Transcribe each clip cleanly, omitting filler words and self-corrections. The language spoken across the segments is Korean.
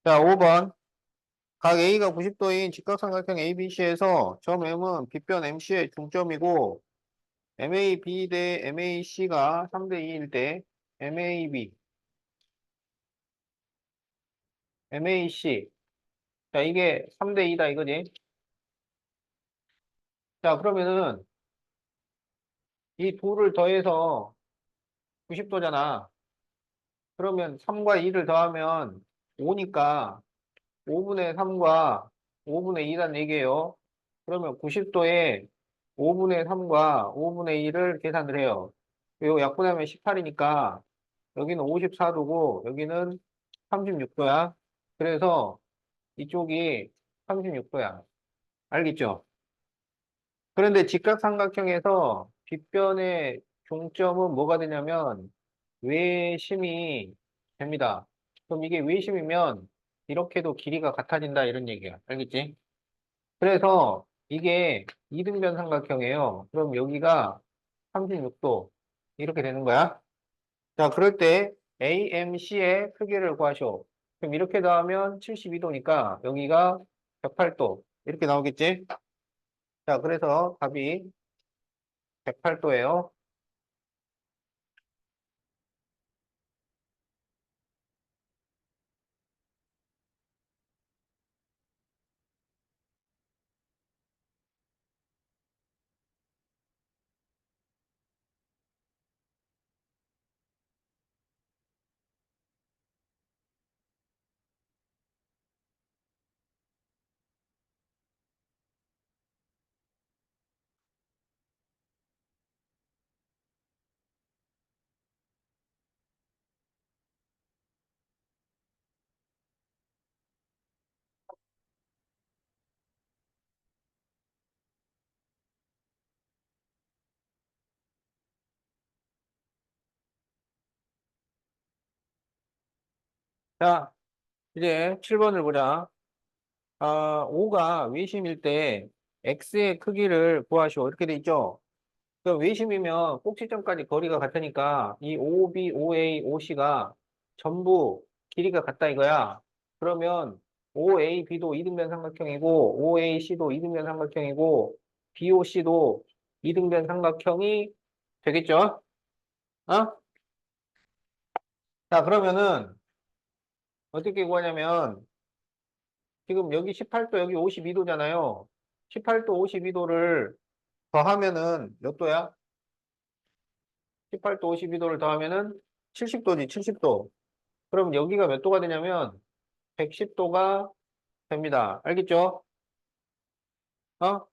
자, 5번. 각 A가 90도인 직각삼각형 ABC에서 점 M은 빗변 MC의 중점이고 MAB 대 MAC가 3대 2일 때 MAB, MAC. 자, 이게 3대 2다 이거지. 자, 그러면은 이 둘을 더해서 90도잖아. 그러면 3과 2를 더하면 5니까 5분의 3과 5분의 2란 얘기예요. 그러면 90도에 5분의 3과 5분의 2를 계산을 해요. 이거 약분하면 18이니까 여기는 54도고 여기는 36도야. 그래서 이쪽이 36도야. 알겠죠? 그런데 직각삼각형에서 빗변의 종점은 뭐가 되냐면 외심이 됩니다. 그럼 이게 외심이면 이렇게도 길이가 같아진다 이런 얘기야. 알겠지? 그래서 이게 이등변 삼각형이에요. 그럼 여기가 36도 이렇게 되는 거야. 자, 그럴 때 AMC의 크기를 구하시오. 그럼 이렇게 더하면 72도니까 여기가 108도 이렇게 나오겠지? 자, 그래서 답이 108도예요. 자, 이제 7번을 보자. 5가 외심일 때 x의 크기를 구하시오. 이렇게 돼 있죠? 그럼 외심이면 꼭지점까지 거리가 같으니까 이 OB, OA, OC가 전부 길이가 같다 이거야. 그러면 OAB도 이등변 삼각형이고 OAC도 이등변 삼각형이고 BOC도 이등변 삼각형이 되겠죠? 어? 자, 그러면은 어떻게 구하냐면 지금 여기 18도, 여기 52도잖아요. 18도, 52도를 더하면은 몇 도야? 18도, 52도를 더하면은 70도지, 70도. 그럼 여기가 몇 도가 되냐면 110도가 됩니다. 알겠죠? 어?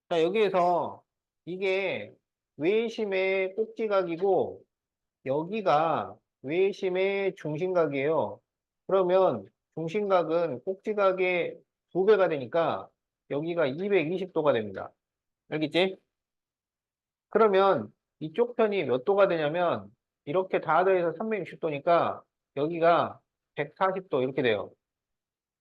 자, 여기에서 이게 외심의 꼭지각이고 여기가 외심의 중심각이에요. 그러면 중심각은 꼭지각의 2배가 되니까 여기가 220도가 됩니다. 알겠지? 그러면 이쪽 편이 몇 도가 되냐면 이렇게 다 더해서 360도니까 여기가 140도 이렇게 돼요.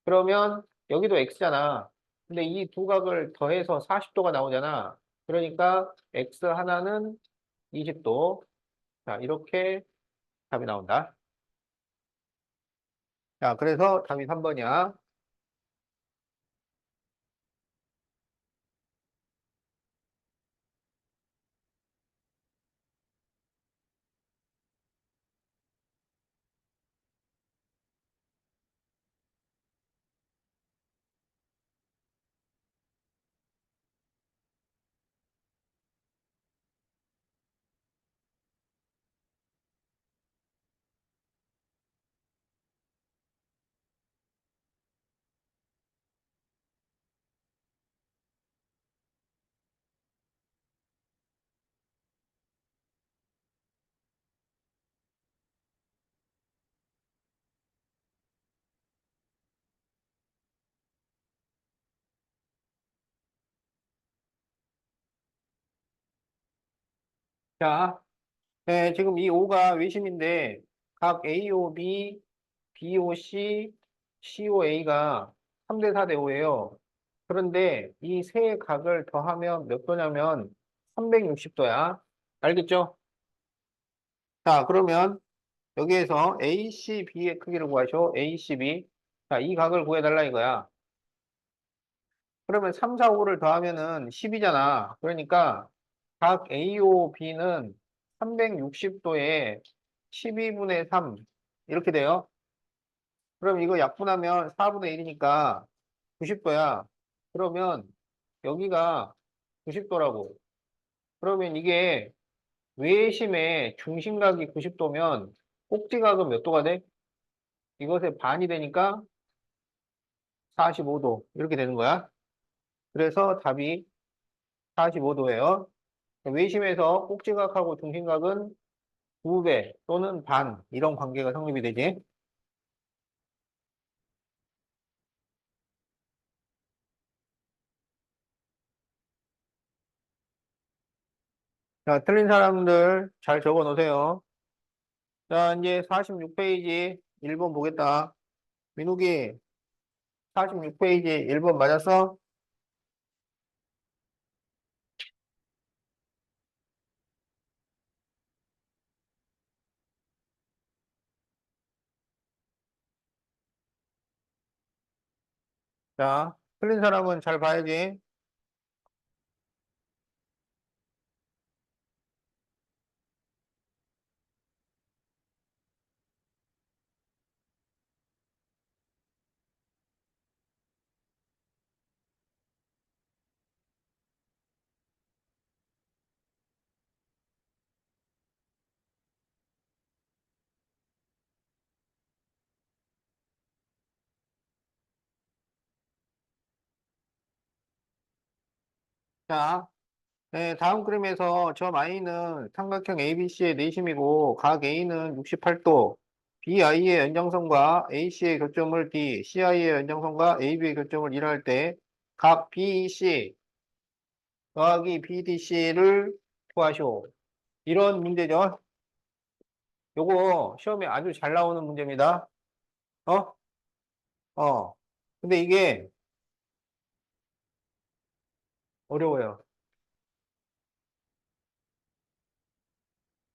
그러면 여기도 x잖아. 근데 이 두 각을 더해서 40도가 나오잖아. 그러니까 x 하나는 20도. 자, 이렇게 답이 나온다. 자, 그래서 답이 3번이야. 자, 지금 이 5가 외심인데 각 AOB, BOC, COA가 3대 4대 5예요. 그런데 이 세 각을 더하면 몇 도냐면 360도야. 알겠죠? 자, 그러면 여기에서 ACB의 크기를 구하셔. ACB. 자, 이 각을 구해달라 이거야. 그러면 3, 4, 5를 더하면은 10이잖아. 그러니까 각 AOB는 360도에 12분의 3 이렇게 돼요. 그럼 이거 약분하면 4분의 1이니까 90도야. 그러면 여기가 90도라고. 그러면 이게 외심의 중심각이 90도면 꼭지각은 몇 도가 돼? 이것의 반이 되니까 45도 이렇게 되는 거야. 그래서 답이 45도예요. 외심에서 꼭지각하고 중심각은 2배 또는 반 이런 관계가 성립이 되지. 자, 틀린 사람들 잘 적어 놓으세요. 자, 이제 46페이지 1번 보겠다. 민욱이 46페이지 1번 맞았어? 자, 틀린 사람은 잘 봐야지. 자, 네, 다음 그림에서 점 I는 삼각형 ABC의 내심이고 각 A는 68도, BI의 연장선과 AC의 교점을 D, CI의 연장선과 AB의 교점을 1할 때 각 BEC 더하기 BDC를 구하시오. 이런 문제죠. 요거 시험에 아주 잘 나오는 문제입니다. 어? 어. 근데 이게 어려워요.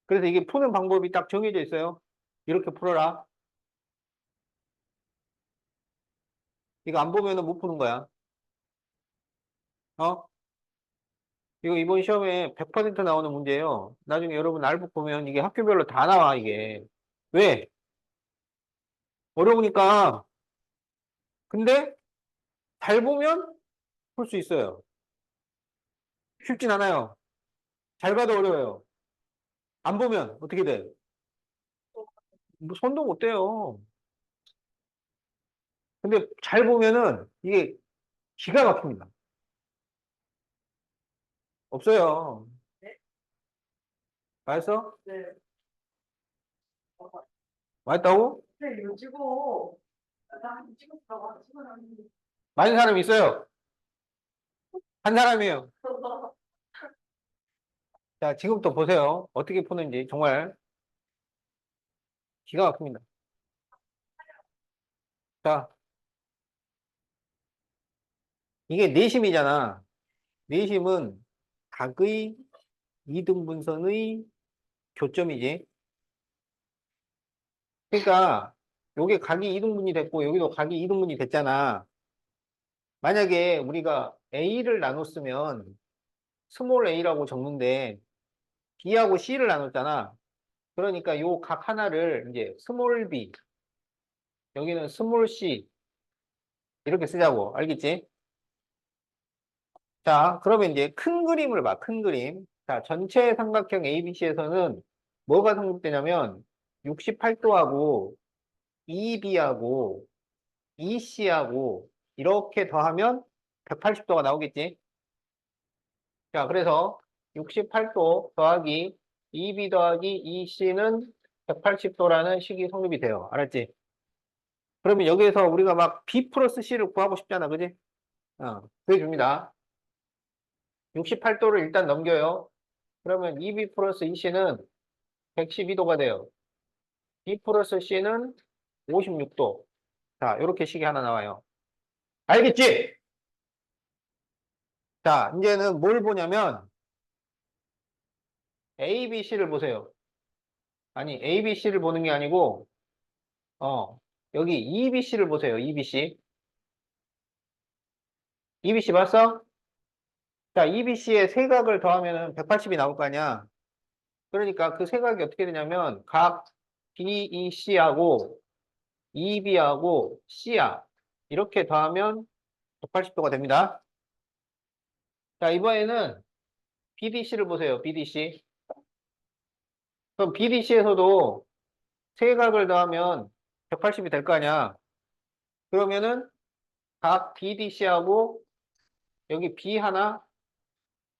그래서 이게 푸는 방법이 딱 정해져 있어요. 이렇게 풀어라. 이거 안 보면은 못 푸는 거야. 어? 이거 이번 시험에 100% 나오는 문제예요. 나중에 여러분 알북 보면 이게 학교별로 다 나와, 이게. 왜? 어려우니까. 근데 잘 보면 풀 수 있어요. 쉽진 않아요. 잘 봐도 어려워요. 안 보면 어떻게 돼? 뭐 손도 못 대요. 근데 잘 보면은 이게 기가 막힙니다. 없어요. 알았어? 네. 맞다고? 네, 이거 찍어. 나 찍었다고 찍어놨는데. 많은 사람이 있어요. 한 사람이에요. 자, 지금부터 보세요. 어떻게 푸는지 정말 기가 막힙니다. 자, 이게 내심이잖아. 내심은 각의 이등분선의 교점이지. 그러니까 요게 각이 이등분이 됐고 여기도 각이 이등분이 됐잖아. 만약에 우리가 A를 나눴으면 스몰 a라고 적는데 B하고 C를 나눴잖아. 그러니까 요 각 하나를 이제 스몰 b, 여기는 스몰 c 이렇게 쓰자고. 알겠지? 자, 그러면 이제 큰 그림을 봐. 큰 그림. 자, 전체 삼각형 ABC에서는 뭐가 성립되냐면 68도하고 EB하고 EC하고 이렇게 더하면 180도가 나오겠지? 자, 그래서 68도 더하기 EB 더하기 EC는 180도라는 식이 성립이 돼요. 알았지? 그러면 여기에서 우리가 막 B 플러스 C를 구하고 싶잖아. 그지? 구해줍니다. 68도를 일단 넘겨요. 그러면 EB 플러스 EC는 112도가 돼요. B 플러스 C는 56도. 자, 이렇게 식이 하나 나와요. 알겠지? 자, 이제는 뭘 보냐면 A, B, C를 보세요. 아니, A, B, C를 보는 게 아니고 어, 여기 EBC를 보세요. EBC. EBC 봤어? 자, EBC에 세 각을 더하면은 180이 나올 거 아니야. 그러니까 그 세 각이 어떻게 되냐면 각 BEC하고 EB하고 C야. 이렇게 더하면 180도가 됩니다. 자, 이번에는 BDC를 보세요. BDC. 그럼 BDC에서도 세 각을 더하면 180이 될 거 아니야. 그러면은 각 BDC하고 여기 B 하나,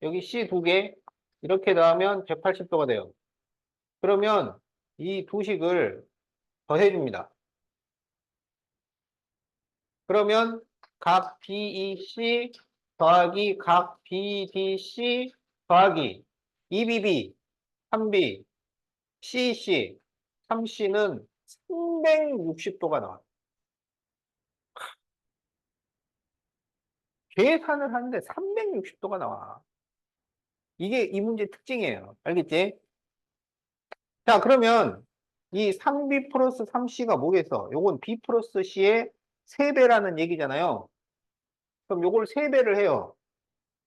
여기 C 두 개, 이렇게 더하면 180도가 돼요. 그러면 이 두 식을 더해줍니다. 그러면 각 BEC 더하기 각 BDC 더하기 EBB, 3B, CC, 3C는 360도가 나와요. 계산을 하는데 360도가 나와. 이게 이 문제의 특징이에요. 알겠지? 자, 그러면 이 3B 플러스 3C가 뭐겠어? 요건 B 플러스 C의 3배라는 얘기잖아요. 그럼 요걸 3배를 해요.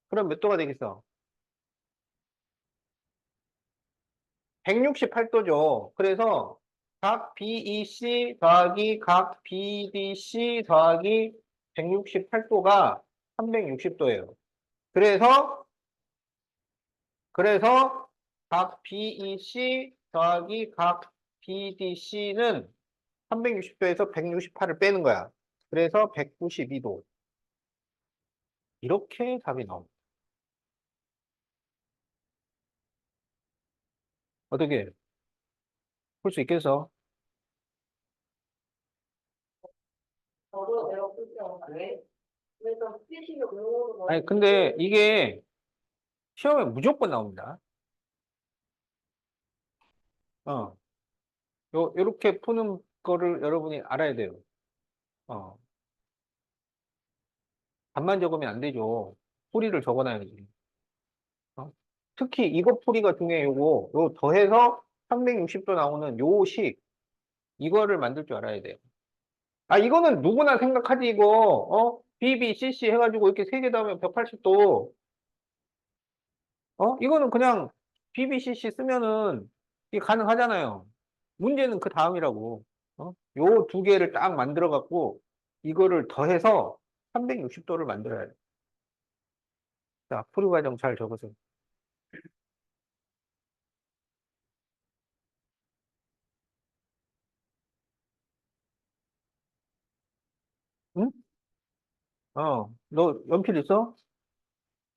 그럼 몇 도가 되겠어? 168도죠. 그래서 각 BEC 더하기 각 BDC 더하기 168도가 360도예요. 그래서 각 BEC 더하기 각 BDC는 360도에서 168을 빼는 거야. 그래서 192도. 이렇게 답이 나옵니다. 어떻게 볼 수 있겠어? 저도 내가 볼때요 그래서 스시를 외우는 아니, 거는 근데 이게 시험에 무조건 나옵니다. 어, 요렇게 푸는 거를 여러분이 알아야 돼요. 어, 답만 적으면 안 되죠. 풀이를 적어놔야지. 어? 특히 이거 풀이가 중요해요. 요 더해서 360도 나오는 요 식, 이거를 만들 줄 알아야 돼요. 아, 이거는 누구나 생각하지, 이거. BBCC 해가지고 이렇게 세 개 더하면 180도. 이거는 그냥 BBCC 쓰면은 이게 가능하잖아요. 문제는 그 다음이라고. 요 두 개를 딱 만들어 갖고 이거를 더해서 360도를 만들어야 돼. 자, 풀이 과정 잘 적으세요. 응? 너 연필 있어?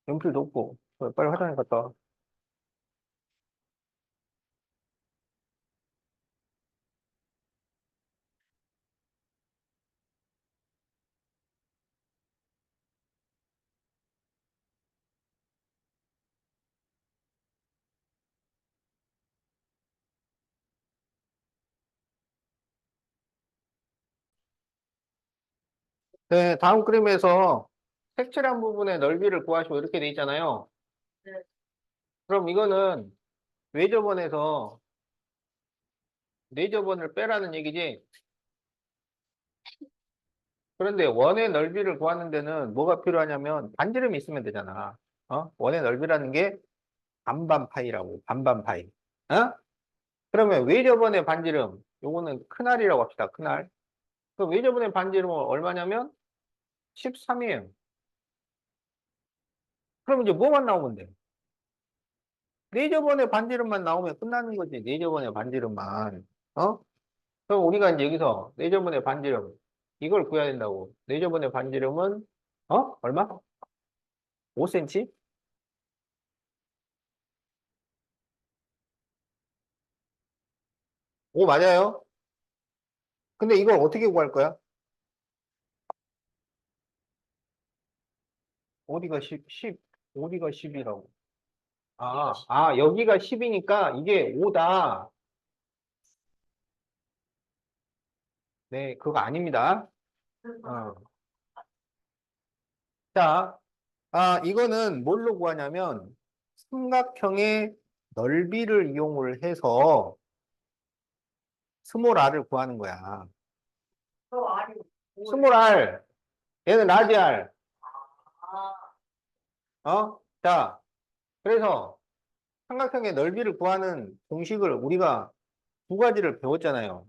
연필도 없고. 빨리 화장실 갔다 와. 네, 다음 그림에서 색칠한 부분의 넓이를 구하시고 이렇게 돼 있잖아요. 네. 그럼 이거는 외접원에서 내접원을 빼라는 얘기지. 그런데 원의 넓이를 구하는 데는 뭐가 필요하냐면 반지름이 있으면 되잖아. 원의 넓이라는 게 반반 파이라고, 반반 파이. 어? 그러면 외접원의 반지름, 요거는 큰알이라고 합시다, 큰알. 그 외접원의 반지름은 얼마냐면 13이에요. 그럼 이제 뭐만 나오면 돼? 내접원의 반지름만 나오면 끝나는 거지, 내접원의 반지름만. 어? 그럼 우리가 이제 여기서 내접원의 반지름, 이걸 구해야 된다고. 내접원의 반지름은, 얼마? 5cm? 오, 맞아요. 근데 이걸 어떻게 구할 거야? 어디가 10, 어디가 10이라고? 여기가 10이니까 이게 5다. 네, 그거 아닙니다. 어. 자, 이거는 뭘로 구하냐면, 삼각형의 넓이를 이용을 해서 스몰 r을 구하는 거야. 저 알이 스몰 R. 얘는 라지 R. 아, 자, 그래서 삼각형의 넓이를 구하는 공식을 우리가 두 가지를 배웠잖아요.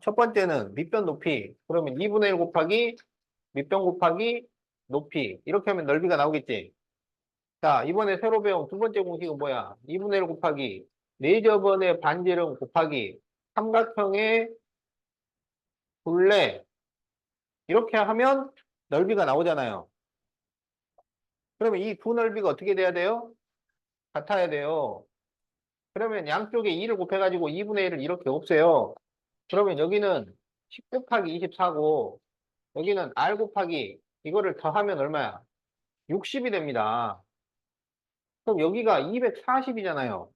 첫 번째는 밑변 높이. 그러면 2분의 1 곱하기 밑변 곱하기 높이. 이렇게 하면 넓이가 나오겠지. 자, 이번에 새로 배운 두 번째 공식은 뭐야? 2분의 1 곱하기 네저번의 반지름 곱하기 삼각형의 둘레. 이렇게 하면 넓이가 나오잖아요. 그러면 이 두 넓이가 어떻게 돼야 돼요? 같아야 돼요. 그러면 양쪽에 2를 곱해가지고 2분의 1을 이렇게 없애요. 그러면 여기는 10 곱하기 24고 여기는 R 곱하기 이거를 더하면 얼마야? 60이 됩니다. 그럼 여기가 240이잖아요.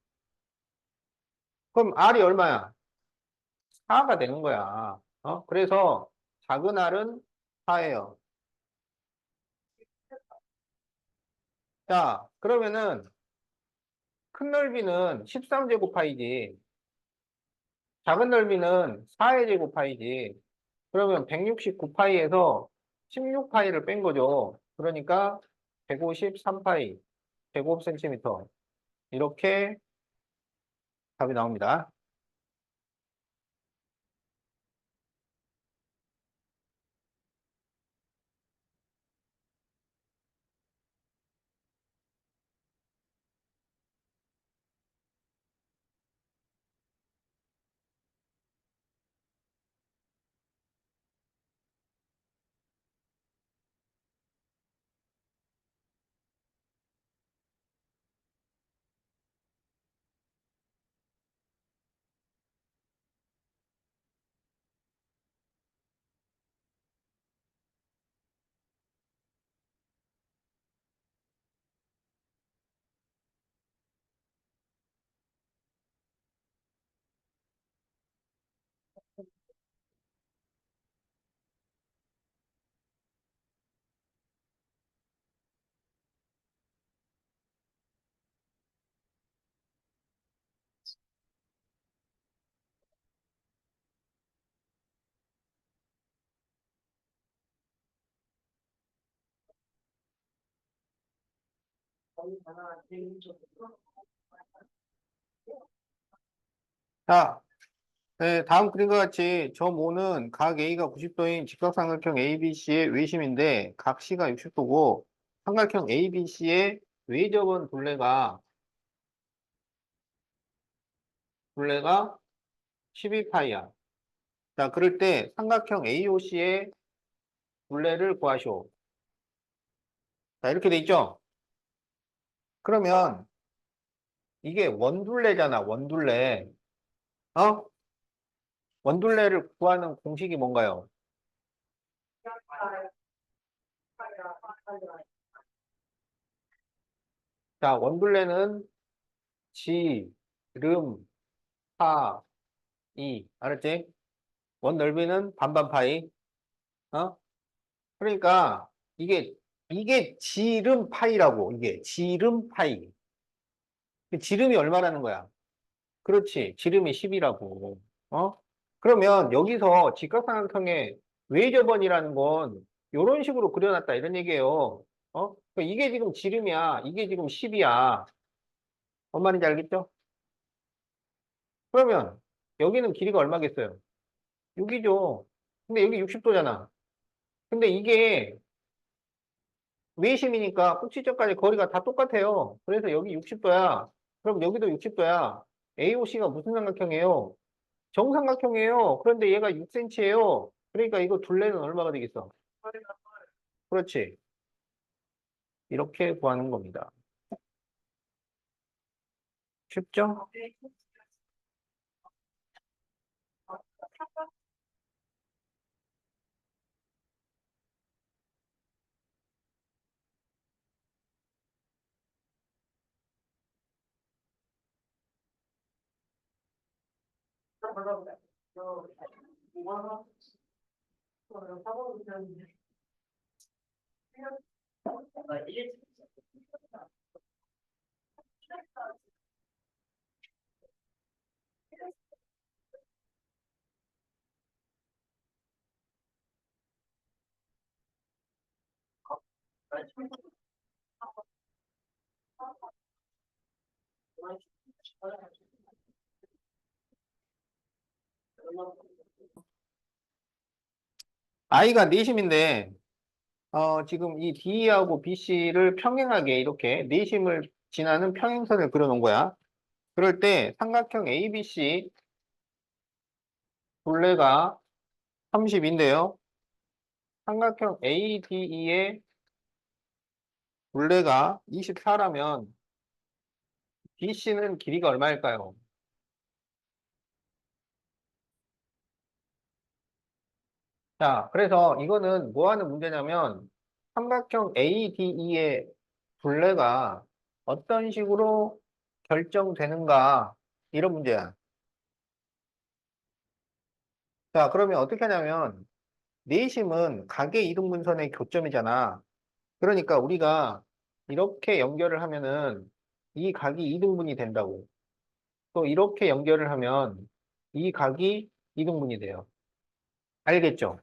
그럼 R이 얼마야? 4가 되는 거야. 그래서 작은 R은 4예요. 자, 그러면은 큰 넓이는 13제곱파이지. 작은 넓이는 4의 제곱파이지. 그러면 169파이에서 16파이를 뺀 거죠. 그러니까 153파이, 105cm. 이렇게 답이 나옵니다. 거의 하나 개인적으로. 자, 네, 다음 그림과 같이 점 O는 각 A가 90도인 직각삼각형 ABC의 외심인데 각 C가 60도고 삼각형 ABC의 외접은 둘레가 12파이야. 자, 그럴 때 삼각형 AOC의 둘레를 구하시오. 자, 이렇게 돼 있죠? 그러면 이게 원둘레잖아, 원둘레. 어? 원둘레를 구하는 공식이 뭔가요? 자, 원둘레는 지, 름, 파, 이. 알았지? 원 넓이는 반반 파이. 어? 그러니까 이게 지름 파이라고. 이게 지름 파이. 지름이 얼마라는 거야? 그렇지. 지름이 10이라고. 어? 그러면 여기서 직각삼각형의 외접원이라는 건 이런 식으로 그려놨다 이런 얘기예요. 그러니까 이게 지금 지름이야. 이게 지금 10이야. 뭔 말인지 알겠죠? 그러면 여기는 길이가 얼마겠어요? 6이죠. 근데 여기 60도잖아. 근데 이게 외심이니까 꼭지점까지 거리가 다 똑같아요. 그래서 여기 60도야. 그럼 여기도 60도야. AOC가 무슨 삼각형이에요? 정삼각형이에요. 그런데 얘가 6cm예요. 그러니까 이거 둘레는 얼마가 되겠어? 그렇지. 이렇게 구하는 겁니다. 쉽죠? I가 내심인데, 지금 이 D하고 BC를 평행하게 이렇게 내심을 지나는 평행선을 그려놓은 거야. 그럴 때 삼각형 ABC 둘레가 30인데요. 삼각형 ADE의 둘레가 24라면 BC는 길이가 얼마일까요? 자, 그래서 이거는 뭐 하는 문제냐면 삼각형 ADE의 둘레가 어떤 식으로 결정되는가 이런 문제야. 자, 그러면 어떻게 하냐면 내심은 각의 이등분선의 교점이잖아. 그러니까 우리가 이렇게 연결을 하면은 이 각이 이등분이 된다고. 또 이렇게 연결을 하면 이 각이 이등분이 돼요. 알겠죠?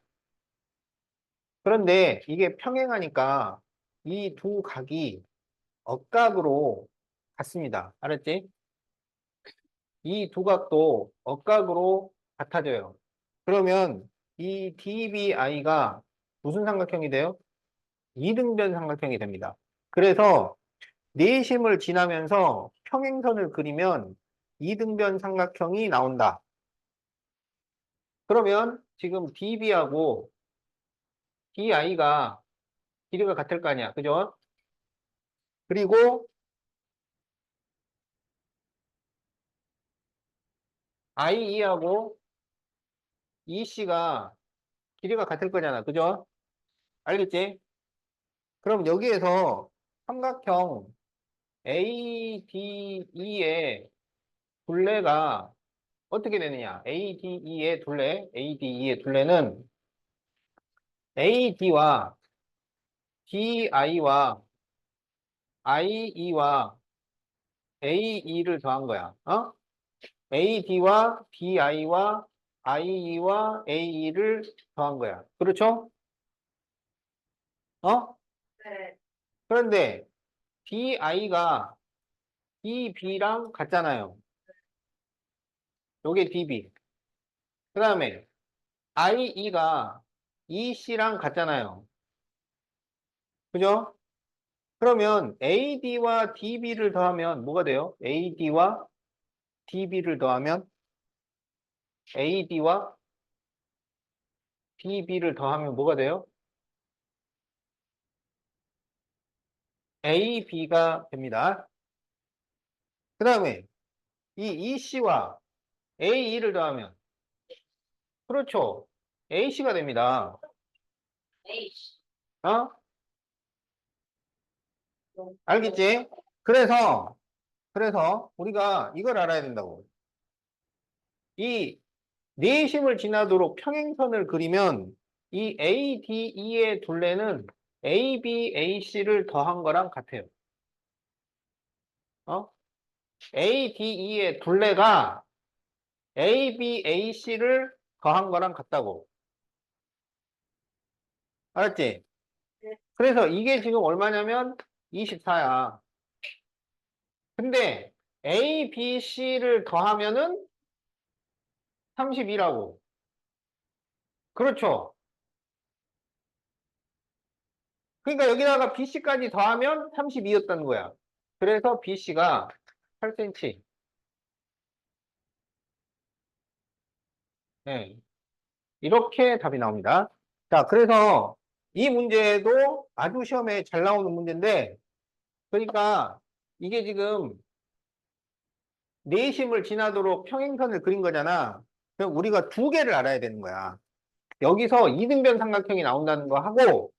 그런데 이게 평행하니까 이 두 각이 억각으로 같습니다. 알았지? 이 두 각도 억각으로 같아져요. 그러면 이 DBI가 무슨 삼각형이 돼요? 이등변 삼각형이 됩니다. 그래서 내심을 지나면서 평행선을 그리면 이등변 삼각형이 나온다. 그러면 지금 DB하고 DI가 길이가 같을 거 아니야. 그죠? 그리고 IE하고 EC가 길이가 같을 거잖아. 그죠? 알겠지? 그럼 여기에서 삼각형 ADE의 둘레가 어떻게 되느냐? ADE의 둘레는 AD와 DI와 IE와 AE를 더한 거야. 어? AD와 DI와 IE와 AE를 더한 거야. 그렇죠? 어? 네. 그런데 DI가 DB랑 같잖아요. 요게 DB. 그 다음에 IE가 EC랑 같잖아요. 그죠? 그러면 AD와 DB를 더하면 뭐가 돼요? AD와 DB를 더하면 AD와 DB를 더하면 뭐가 돼요? AB가 됩니다. 그 다음에 이 EC와 AE를 더하면 그렇죠. AC가 됩니다. H. 어? 알겠지? 그래서 우리가 이걸 알아야 된다고. 이 내심을 지나도록 평행선을 그리면 이 ADE의 둘레는 AB, AC를 더한 거랑 같아요. 어? ADE의 둘레가 AB, AC를 더한 거랑 같다고. 알았지? 네. 그래서 이게 지금 얼마냐면 24야. 근데 A, B, C를 더하면은 32라고. 그렇죠. 그러니까 여기다가 BC까지 더하면 32였다는 거야. 그래서 BC가 8cm. 네. 이렇게 답이 나옵니다. 자, 그래서 이 문제도 아주 시험에 잘 나오는 문제인데, 그러니까 이게 지금 내심을 지나도록 평행선을 그린 거잖아. 그럼 우리가 두 개를 알아야 되는 거야. 여기서 이등변 삼각형이 나온다는 거 하고,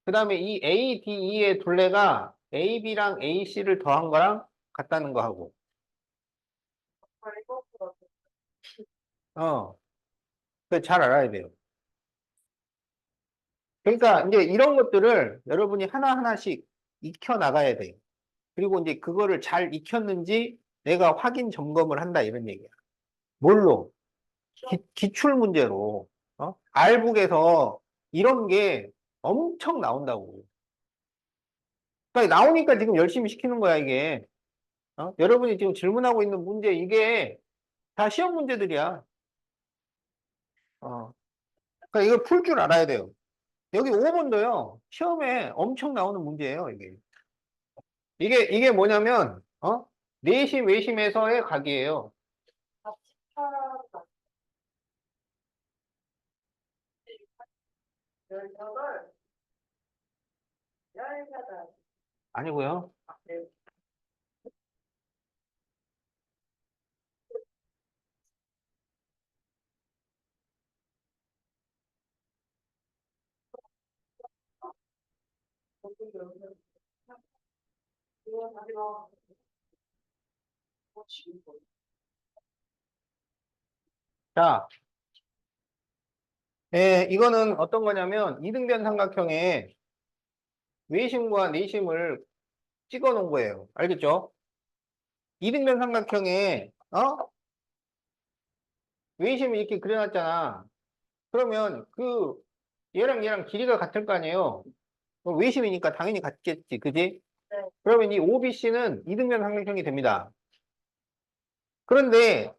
그 다음에 이 ADE의 둘레가 AB랑 AC를 더한 거랑 같다는 거 하고, 어, 그잘 알아야 돼요. 그러니까 이제 이런 것들을 여러분이 하나하나씩 익혀 나가야 돼요. 그리고 이제 그거를 잘 익혔는지 내가 확인 점검을 한다 이런 얘기야. 뭘로? 기출 문제로. 알북에서 이런 게 엄청 나온다고. 그러니까 나오니까 지금 열심히 시키는 거야, 이게. 여러분이 지금 질문하고 있는 문제, 이게 다 시험 문제들이야. 어. 그러니까 이걸 풀 줄 알아야 돼요. 여기 5번도요, 시험에 엄청 나오는 문제예요, 이게. 이게 뭐냐면, 내심, 외심에서의 각이에요. 18, 18. 아니고요. 네. 자, 이거는 어떤 거냐면, 이등변 삼각형에 외심과 내심을 찍어 놓은 거예요. 알겠죠? 이등변 삼각형에, 외심을 이렇게 그려놨잖아. 그러면 얘랑 얘랑 길이가 같을 거 아니에요? 외심이니까 당연히 같겠지, 그지? 네. 그러면 이 OBC는 이등변 삼각형이 됩니다. 그런데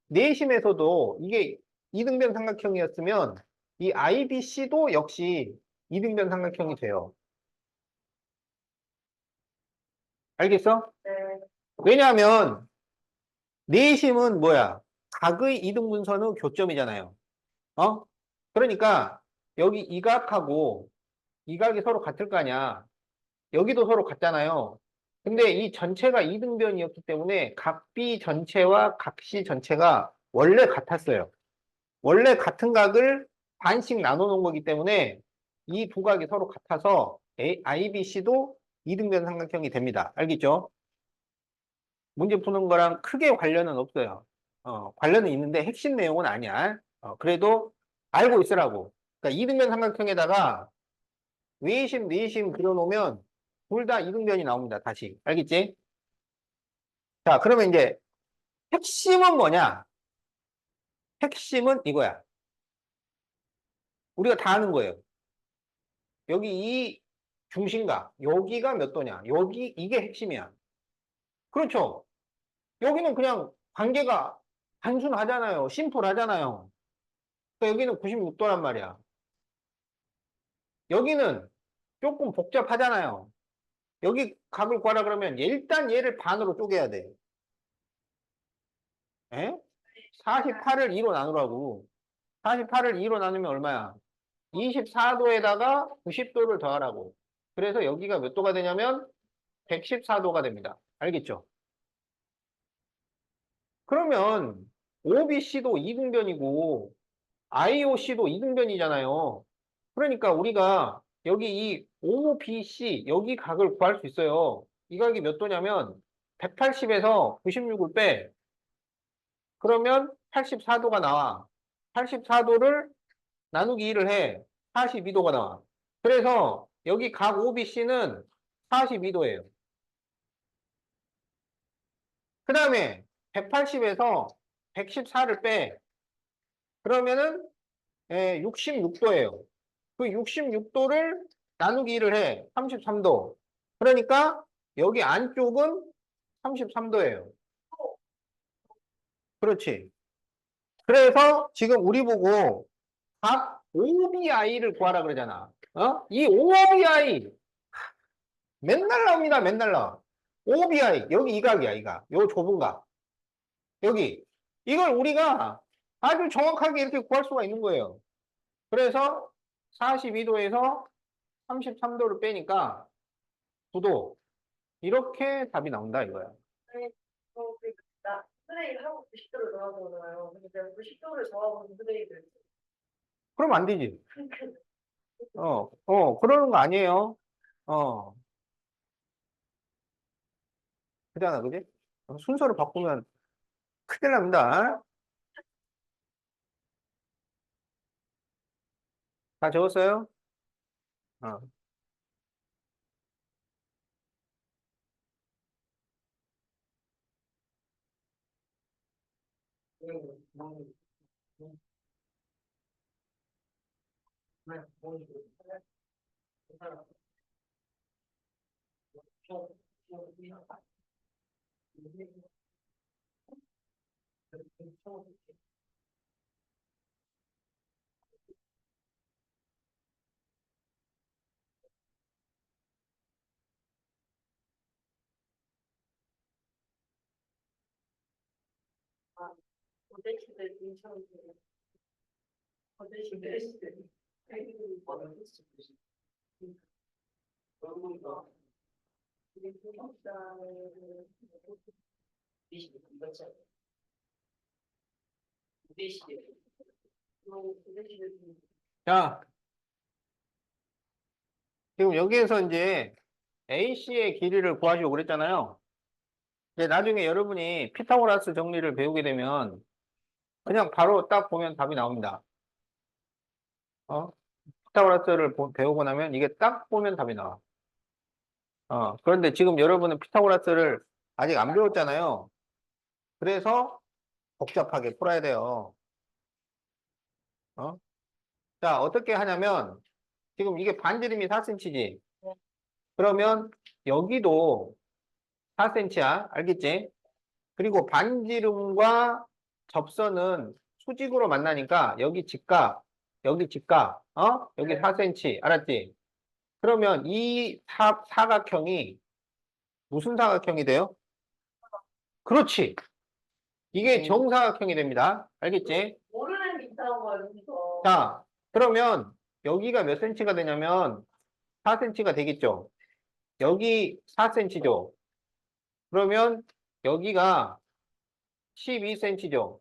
내심에서도 이게 이등변 삼각형이었으면 이 IBC도 역시 이등변 삼각형이 돼요. 알겠어? 네. 왜냐하면 내심은 뭐야? 각의 이등분선의 교점이잖아요. 어? 그러니까 여기 이 각하고 이 각이 서로 같을 거 아니야. 여기도 서로 같잖아요. 근데 이 전체가 이등변이었기 때문에 각 B 전체와 각 C 전체가 원래 같았어요. 원래 같은 각을 반씩 나눠 놓은 거기 때문에 이 두 각이 서로 같아서 IBC도 이등변 삼각형이 됩니다. 알겠죠? 문제 푸는 거랑 크게 관련은 없어요. 관련은 있는데 핵심 내용은 아니야. 그래도 알고 있으라고. 그러니까 이등변 삼각형에다가 외심, 내심 그려놓으면 둘 다 이등변이 나옵니다. 다시. 알겠지? 자, 그러면 이제 핵심은 뭐냐? 핵심은 이거야. 우리가 다 아는 거예요. 여기 이 중심각, 여기가 몇 도냐? 이게 핵심이야. 그렇죠? 여기는 그냥 관계가 단순하잖아요. 심플하잖아요. 그러니까 여기는 96도란 말이야. 여기는 조금 복잡하잖아요. 여기 각을 구하라 그러면 일단 얘를 반으로 쪼개야 돼. 에? 48을 2로 나누라고. 48을 2로 나누면 얼마야? 24도에다가 90도를 더하라고. 그래서 여기가 몇 도가 되냐면 114도가 됩니다. 알겠죠? 그러면 OBC도 이등변이고 IOC도 이등변이잖아요. 그러니까 우리가 여기 이 OBC 여기 각을 구할 수 있어요. 이 각이 몇 도냐면 180에서 96을 빼. 그러면 84도가 나와. 84도를 나누기 2를 해. 42도가 나와. 그래서 여기 각 OBC는 42도예요. 그 다음에 180에서 114를 빼. 그러면은 66도예요. 그 66도를 나누기 1을 해. 33도. 그러니까 여기 안쪽은 33도예요. 그렇지. 그래서 지금 우리 보고 각 OBI를 구하라 그러잖아. 이 OBI 맨날 나옵니다. 맨날 나와. OBI 여기 이 각이야. 이 각. 요 좁은 각. 여기. 이걸 우리가 아주 정확하게 이렇게 구할 수가 있는 거예요. 그래서 42도에서 33도를 빼니까 9도. 이렇게 답이 나온다 이거야. 네. 나 플레이를 하고 90도를 정하잖아요. 근데 내가 90도를 정하고 플레이를. 그럼 안 되지. 그러는 거 아니에요. 어, 그잖아, 그지? 순서를 바꾸면 큰일 납니다. 다 적었어요? 어. 자, 지금 여기에서 이제 AC의 길이를 구하시고 그랬잖아요. 이제 나중에 여러분이 피타고라스 정리를 배우게 되면 그냥 바로 딱 보면 답이 나옵니다. 피타고라스를 배우고 나면 이게 딱 보면 답이 나와. 그런데 지금 여러분은 피타고라스를 아직 안 배웠잖아요. 그래서 복잡하게 풀어야 돼요. 자, 어떻게 하냐면 지금 이게 반지름이 4cm지. 그러면 여기도 4cm야. 알겠지? 그리고 반지름과 접선은 수직으로 만나니까 여기 직각, 여기 직각, 여기 4cm. 알았지? 그러면 이 사각형이 무슨 사각형이 돼요? 그렇지. 이게 정사각형이 됩니다. 알겠지? 모르는 게 있다는 거예요, 여기서. 자, 그러면 여기가 몇 cm가 되냐면 4cm가 되겠죠? 여기 4cm죠? 그러면 여기가 12cm죠?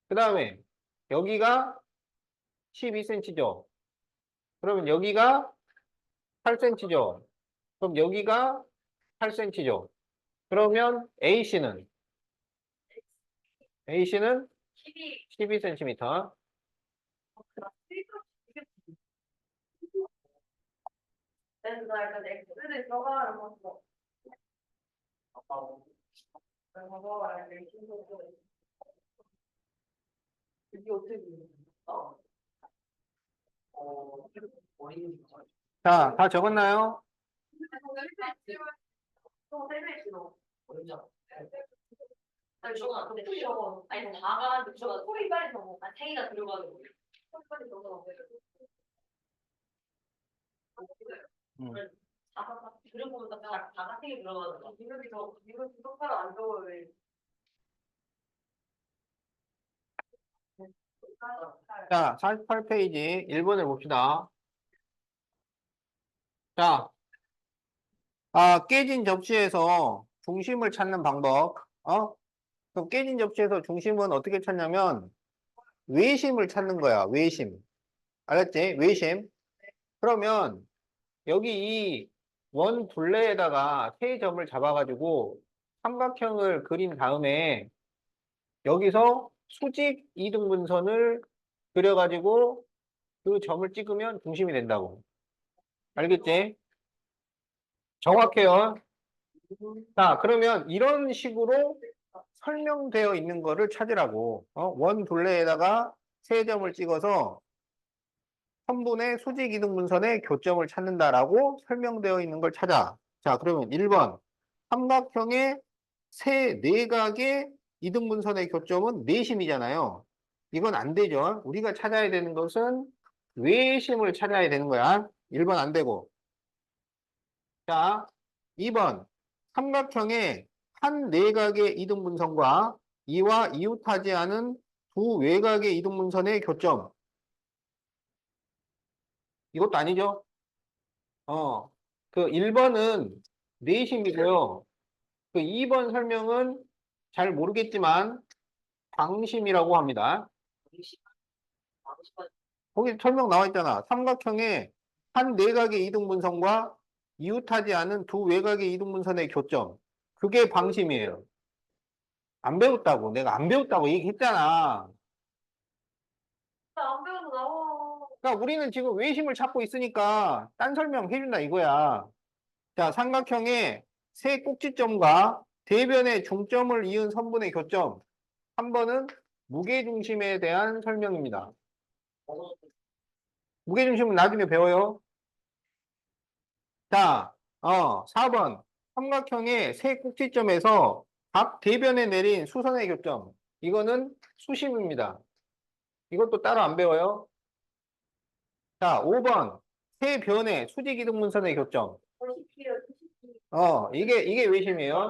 그 다음에 여기가 12cm죠? 그러면 여기가 8cm죠? 그럼 여기가 8cm죠? 그러면 AC는 12cm. 그래서 나 약간 X를 들어가는 거. 봐봐, 이게 어떻게 자, 다 적었나요? 또 세배 싫어. 아니 저거 근데 저거 아니 다가 저거 소리 빨리 저거 세 개가 들어가는 거예요. 소리 빨리 저거. 음. 다가 들어보니까 다가 세 개 들어가는 거. 이거 똑바로 안 적어요 왜? 자, 48페이지 1번을 봅시다. 자, 깨진 접시에서 중심을 찾는 방법. 그럼 깨진 접시에서 중심은 어떻게 찾냐면 외심을 찾는 거야. 외심. 알았지? 외심. 그러면 여기 이 원 둘레에다가 세 점을 잡아가지고 삼각형을 그린 다음에 여기서 수직 이등분선을 그려가지고 그 점을 찍으면 중심이 된다고. 알겠지? 정확해요. 자, 그러면 이런 식으로 설명되어 있는 거를 찾으라고. 원 둘레에다가 세 점을 찍어서 선분의 수직 이등분선의 교점을 찾는다라고 설명되어 있는 걸 찾아. 자, 그러면 1번. 삼각형의 세 내각의 이등분선의 교점은 내심이잖아요. 이건 안 되죠. 우리가 찾아야 되는 것은 외심을 찾아야 되는 거야. 1번 안 되고. 자, 2번. 삼각형의 한 내각의 이등분선과 이와 이웃하지 않은 두 외각의 이등분선의 교점. 이것도 아니죠? 그 1번은 내심이고요. 그 2번 설명은 잘 모르겠지만 방심이라고 합니다. 거기 설명 나와 있잖아. 삼각형의 한 내각의 이등분선과 이웃하지 않은 두 외각의 이등분선의 교점. 그게 방심이에요. 안 배웠다고. 내가 안 배웠다고 얘기했잖아. 안 배워도 나와. 그러니까 우리는 지금 외심을 찾고 있으니까 딴 설명 해준다 이거야. 자, 삼각형의 세 꼭지점과 대변의 중점을 이은 선분의 교점. 한 번은 무게중심에 대한 설명입니다. 무게중심은 나중에 배워요. 자, 4번. 삼각형의 세 꼭지점에서 각 대변에 내린 수선의 교점. 이거는 수심입니다. 이것도 따로 안 배워요. 자, 5번. 세 변의 수직이등분선의 교점. 90kg, 90kg. 이게 외심이에요.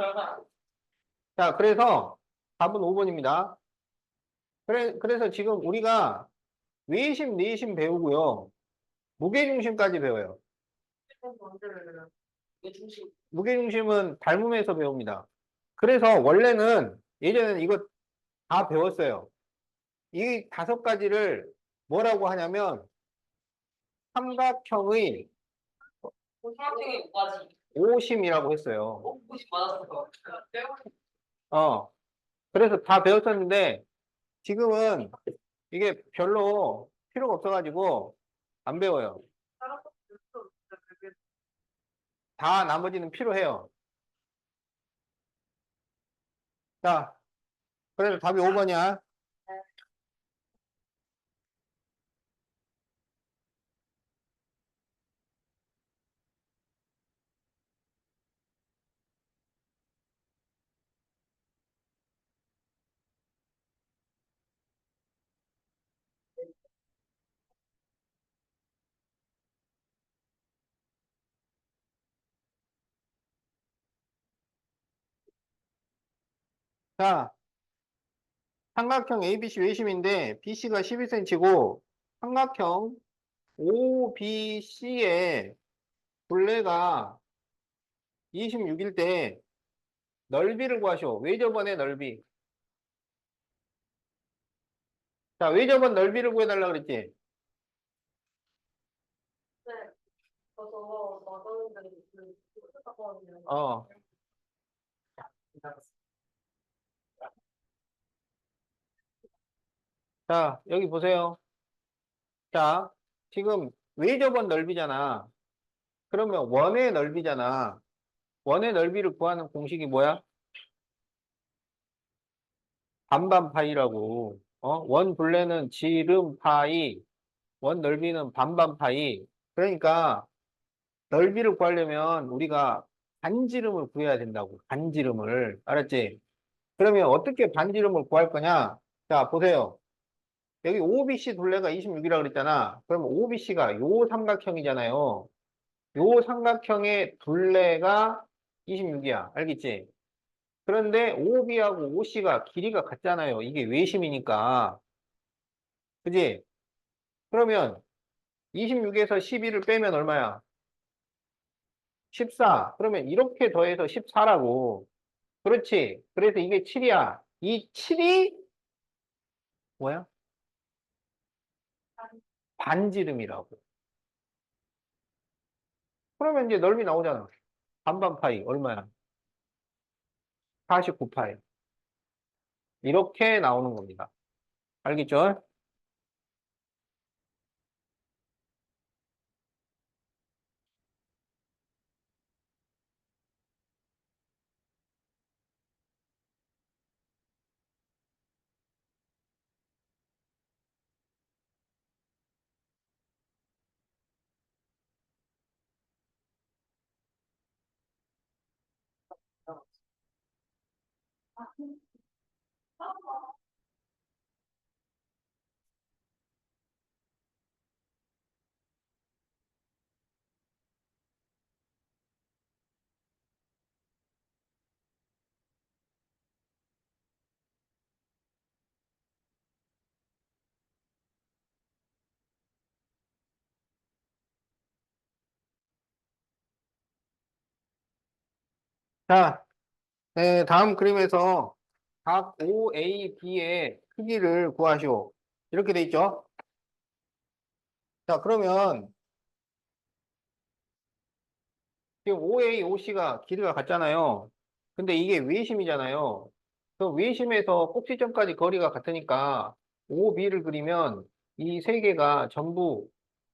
자, 그래서 답은 5번입니다. 그래서 지금 우리가 외심, 내심 배우고요. 무게중심까지 배워요. 무게중심은 닮음에서 배웁니다. 그래서 원래는 예전에는 이거 다 배웠어요. 이 5가지를 뭐라고 하냐면 삼각형의 삼각형이 뭐가지? 오심이라고 했어요. 90 맞았어. 그래서 다 배웠었는데 지금은 이게 별로 필요가 없어가지고 안 배워요. 다 나머지는 필요해요. 자, 그래서 답이 5번이야. 자, 삼각형 ABC 외심인데 BC가 12cm고 삼각형 OBC의 둘레가 26일 때 넓이를 구하시오. 외접원의 넓이. 자, 외접원 넓이를 구해달라 그랬지? 네. 저도 나가는데 했거든요. 어. 자, 여기 보세요. 자, 지금 외접원 넓이잖아. 그러면 원의 넓이잖아. 원의 넓이를 구하는 공식이 뭐야? 반반 파이라고. 원 둘레는 지름 파이, 원 넓이는 반반 파이. 그러니까 넓이를 구하려면 우리가 반지름을 구해야 된다고. 반지름을. 알았지? 그러면 어떻게 반지름을 구할 거냐? 자, 보세요. 여기 OBC 둘레가 26이라고 그랬잖아. 그럼 OBC가 요 삼각형이잖아요. 요 삼각형의 둘레가 26이야. 알겠지? 그런데 OB하고 OC가 길이가 같잖아요. 이게 외심이니까. 그지? 그러면 26에서 12를 빼면 얼마야? 14. 그러면 이렇게 더해서 14라고. 그렇지. 그래서 이게 7이야. 이 7이 뭐야? 반지름이라고. 그러면 이제 넓이 나오잖아. 반반 파이 얼마야? 49파이. 이렇게 나오는 겁니다. 알겠죠? 자, 네, 다음 그림에서 각 OAB의 크기를 구하시오. 이렇게 돼 있죠? 자, 그러면 지금 OA, OC가 길이가 같잖아요. 근데 이게 외심이잖아요. 그 외심에서 꼭지점까지 거리가 같으니까 OB를 그리면 이 세 개가 전부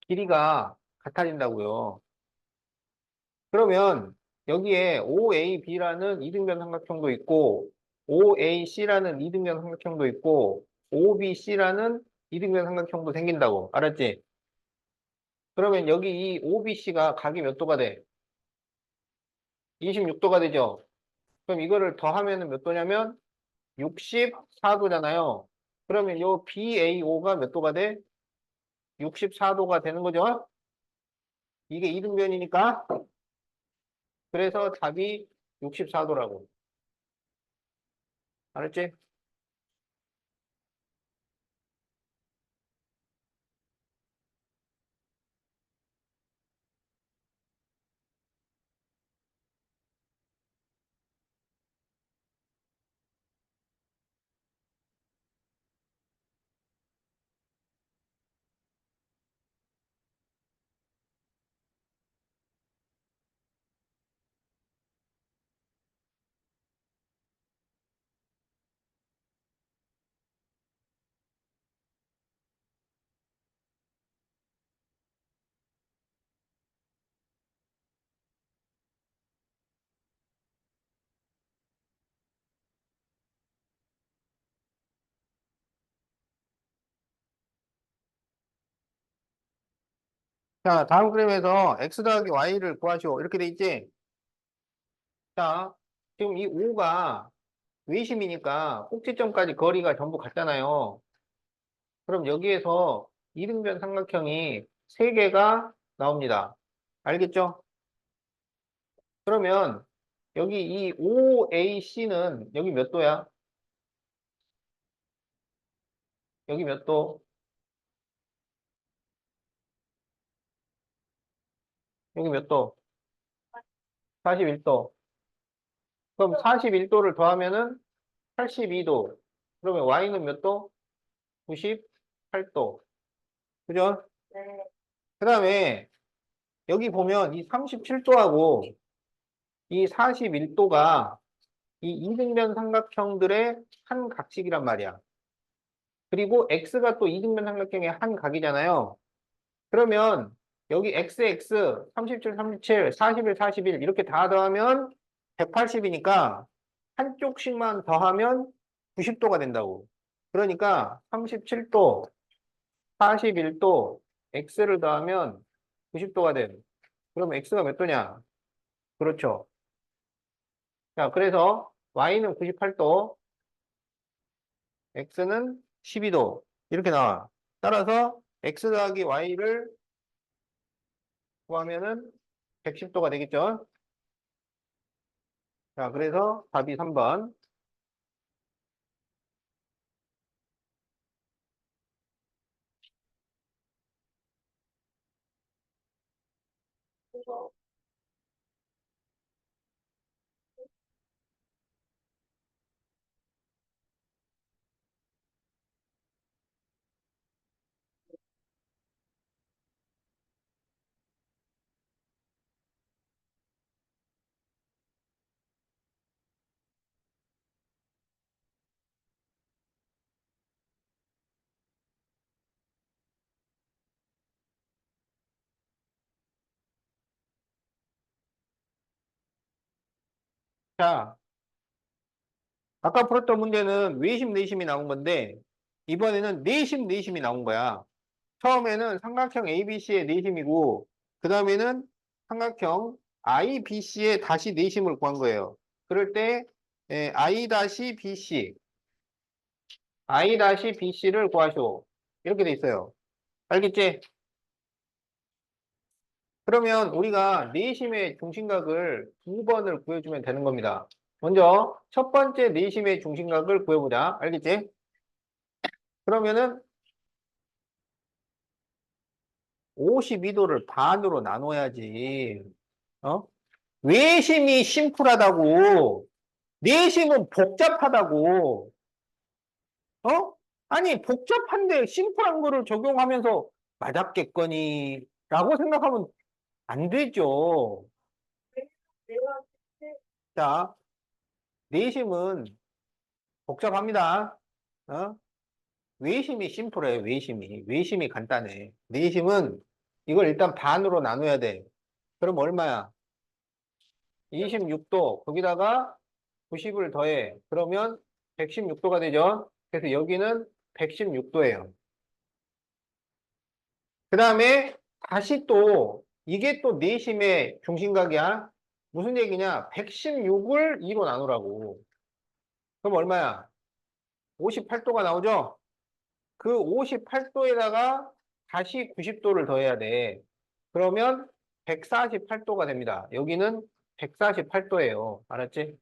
길이가 같아진다고요. 그러면 여기에 OAB라는 이등변 삼각형도 있고 OAC라는 이등변 삼각형도 있고 OBC라는 이등변 삼각형도 생긴다고. 알았지? 그러면 여기 이 OBC가 각이 몇 도가 돼? 26도가 되죠. 그럼 이거를 더하면 몇 도냐면 64도잖아요. 그러면 요 BAO가 몇 도가 돼? 64도가 되는 거죠. 이게 이등변이니까. 그래서 답이 64도라고. 알았지? 자, 다음 그림에서 x 더하기 y를 구하시오. 이렇게 돼 있지? 자, 지금 이 5가 외심이니까 꼭지점까지 거리가 전부 같잖아요. 그럼 여기에서 이등변 삼각형이 3개가 나옵니다. 알겠죠? 그러면 여기 이 OAC는 여기 몇 도야? 여기 몇 도? 여기 몇 도? 41도. 그럼 41도를 더하면은 82도. 그러면 Y는 몇 도? 98도. 그죠? 네. 그 다음에 여기 보면 이 37도하고 이 41도가 이 이등변 삼각형들의 한 각식이란 말이야. 그리고 X가 또 이등변 삼각형의 한 각이잖아요. 그러면 여기 XX 37, 37, 41, 41 이렇게 다 더하면 180이니까 한쪽씩만 더하면 90도가 된다고. 그러니까 37도, 41도, X를 더하면 90도가 돼. 그럼 X가 몇 도냐? 그렇죠. 자, 그래서 Y는 98도, X는 12도. 이렇게 나와. 따라서 X 더하기 Y를 구하면은 110도가 되겠죠? 자, 그래서 답이 3번. 그래서 자, 아까 풀었던 문제는 외심, 내심이 나온 건데, 이번에는 내심, 내심이 나온 거야. 처음에는 삼각형 ABC의 내심이고, 그 다음에는 삼각형 IBC의 다시 내심을 구한 거예요. 그럴 때, I-BC, I-BC를 구하시오. 이렇게 돼 있어요. 알겠지? 그러면 우리가 내심의 중심각을 2번을 구해주면 되는 겁니다. 먼저 첫 번째 내심의 중심각을 구해보자. 알겠지? 그러면은 52도를 반으로 나눠야지. 어? 외심이 심플하다고. 내심은 복잡하다고. 어? 아니, 복잡한데 심플한 거를 적용하면서 맞았겠거니. 라고 생각하면 안 되죠. 내가 자, 내심은 복잡합니다. 어? 외심이 심플해, 외심이. 외심이 간단해. 내심은 이걸 일단 반으로 나눠야 돼. 그럼 얼마야? 26도. 거기다가 90을 더해. 그러면 116도가 되죠. 그래서 여기는 116도예요. 그 다음에 다시 또, 이게 또 내심의 중심각이야. 무슨 얘기냐? 116을 2로 나누라고. 그럼 얼마야? 58도가 나오죠? 그 58도에다가 다시 90도를 더해야 돼. 그러면 148도가 됩니다. 여기는 148도예요. 알았지?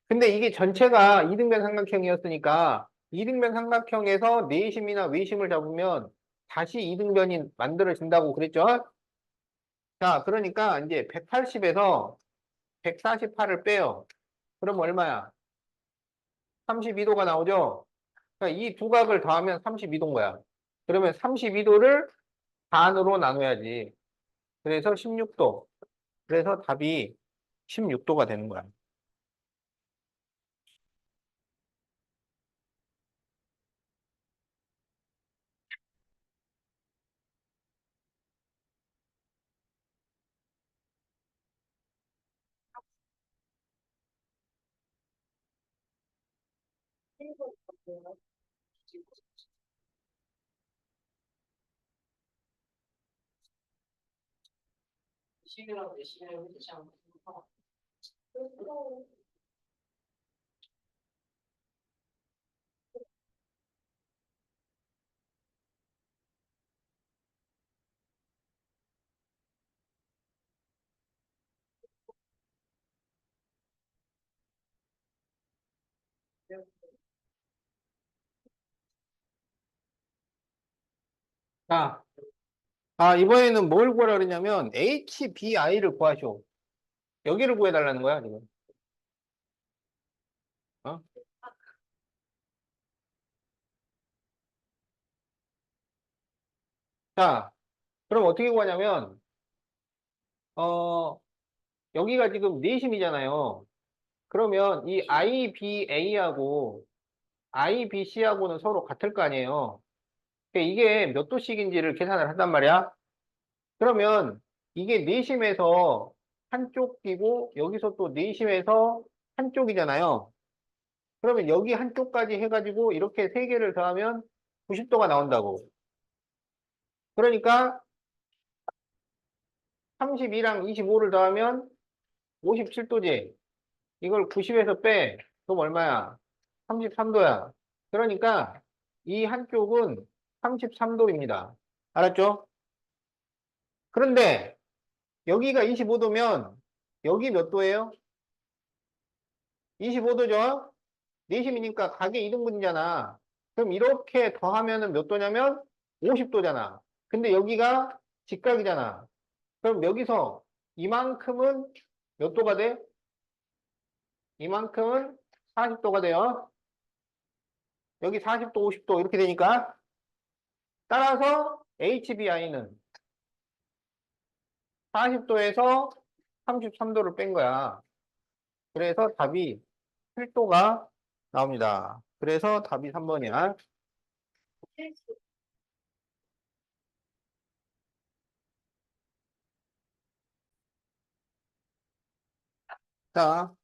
근데 이게 전체가 이등변 삼각형이었으니까 이등변 삼각형에서 내심이나 외심을 잡으면 다시 이등변이 만들어진다고 그랬죠? 자, 그러니까 이제 180에서 148을 빼요. 그럼 얼마야? 32도가 나오죠? 그러니까 이 두 각을 더하면 32도인 거야. 그러면 32도를 반으로 나눠야지. 그래서 16도. 그래서 답이 16도가 되는 거야. 시계랑 내 시계랑 그렇지 않고. 자, 이번에는 뭘 구하라 그러냐면 HBI를 구하쇼. 여기를 구해달라는 거야, 지금. 어? 자, 그럼 어떻게 구하냐면, 어, 여기가 지금 내심이잖아요. 그러면 이 IBA하고 IBC하고는 서로 같을 거 아니에요. 그러니까 이게 몇 도씩인지를 계산을 한단 말이야. 그러면 이게 내심에서 한쪽 끼고 여기서 또 내심에서 한쪽이잖아요. 그러면 여기 한쪽까지 해가지고 이렇게 세 개를 더하면 90도가 나온다고. 그러니까 32랑 25를 더하면 57도지. 이걸 90에서 빼. 그럼 얼마야? 33도야. 그러니까 이 한쪽은 33도입니다. 알았죠? 그런데 여기가 25도면 여기 몇 도예요? 25도죠? 내심이니까 가게 2등분이잖아. 그럼 이렇게 더하면은 몇 도냐면 50도잖아. 근데 여기가 직각이잖아. 그럼 여기서 이만큼은 몇 도가 돼? 이만큼은 40도가 돼요. 여기 40도, 50도 이렇게 되니까 따라서 HBI는 40도에서 33도를 뺀 거야. 그래서 답이 7도가 나옵니다. 그래서 답이 3번이야. 자,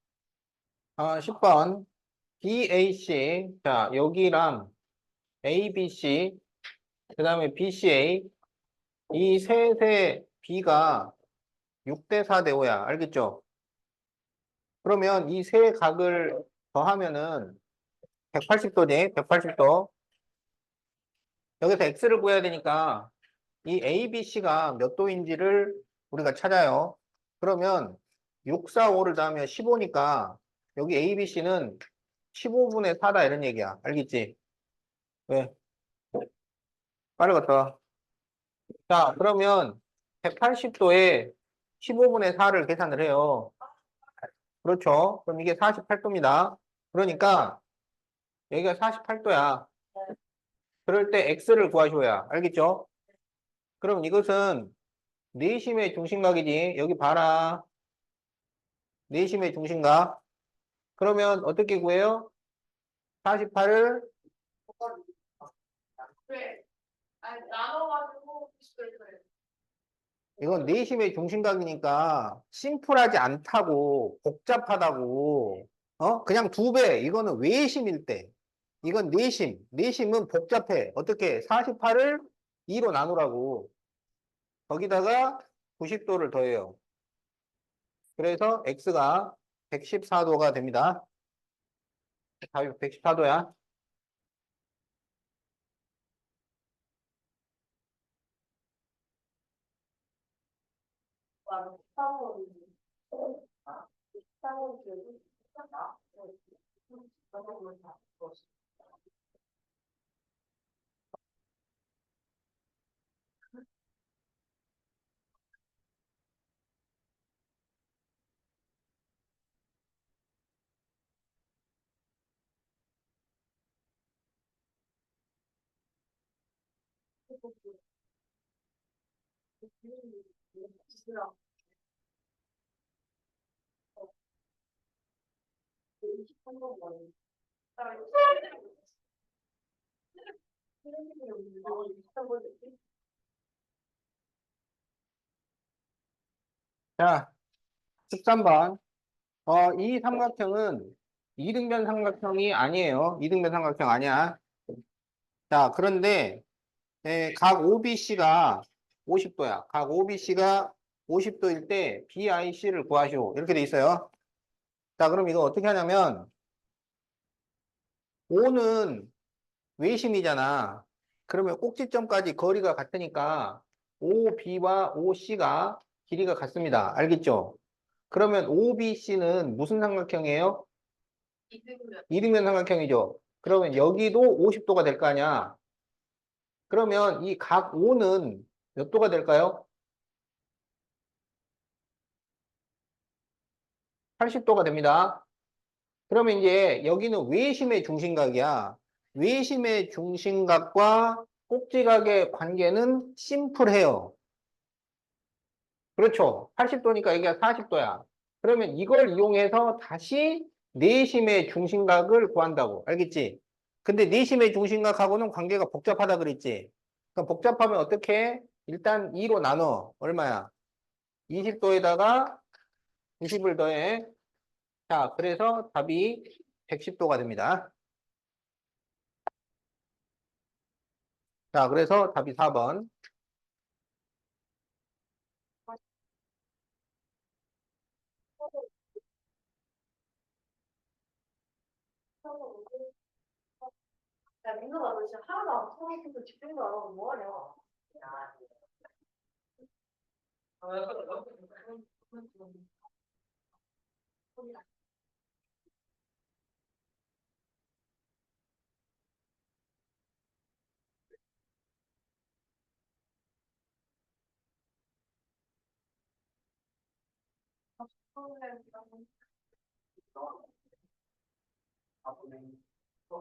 10번 BAC. 자, 여기랑 ABC, 그 다음에 BCA. 이 셋의 B가 6대 4대 5야. 알겠죠? 그러면 이 세 각을 더하면은 180도지? 180도. 여기서 X를 구해야 되니까 이 ABC가 몇 도인지를 우리가 찾아요. 그러면 6, 4, 5를 더하면 15니까 여기 ABC는 15분의 4다 이런 얘기야. 알겠지? 왜? 빨리 갔다 와. 자, 그러면 180도에 15분의 4를 계산을 해요. 그렇죠? 그럼 이게 48도입니다. 그러니까 여기가 48도야. 그럴 때 X를 구하셔야. 알겠죠? 그럼 이것은 내심의 중심각이지. 여기 봐라. 내심의 중심각. 그러면 어떻게 구해요? 48을 네. 아니, 나눠가지고 90도를 더해요. 이건 내심의 중심각이니까 심플하지 않다고 복잡하다고 그냥 2배 이거는 외심일 때 이건 내심 내심은 복잡해 어떻게 48을 2로 나누라고 거기다가 90도를 더해요 그래서 x가 114도가 됩니다. 답이 114도야. 아, 사원, 아, 사원 교육, 아, 자, 13번. 이 삼각형은 이등변 삼각형이 아니에요. 이등변 삼각형 아니야. 자, 그런데 각 OBC가 50도야. 각 OBC가 50도일 때 BIC를 구하시오. 이렇게 돼 있어요. 자, 그럼 이거 어떻게 하냐면 O는 외심이잖아. 그러면 꼭지점까지 거리가 같으니까 OB와 OC가 길이가 같습니다. 알겠죠? 그러면 OBC는 무슨 삼각형이에요? 이등변. 이등변 삼각형이죠. 그러면 여기도 50도가 될 거 아니야. 그러면 이 각 O는 몇 도가 될까요? 80도가 됩니다. 그러면 이제 여기는 외심의 중심각이야. 외심의 중심각과 꼭지각의 관계는 심플해요. 그렇죠. 80도니까 여기가 40도야. 그러면 이걸 이용해서 다시 내심의 중심각을 구한다고. 알겠지? 근데 내심의 중심각하고는 관계가 복잡하다 그랬지? 그럼 복잡하면 어떻게 해? 일단 2로 나눠. 얼마야? 20도에다가 90을 더해. 자, 그래서 답이 110도가 됩니다. 자, 그래서 답이 4번. 야, 민호가 너 진짜 하나도 안 풀어서 집중도 안 하고 뭐하냐? 야,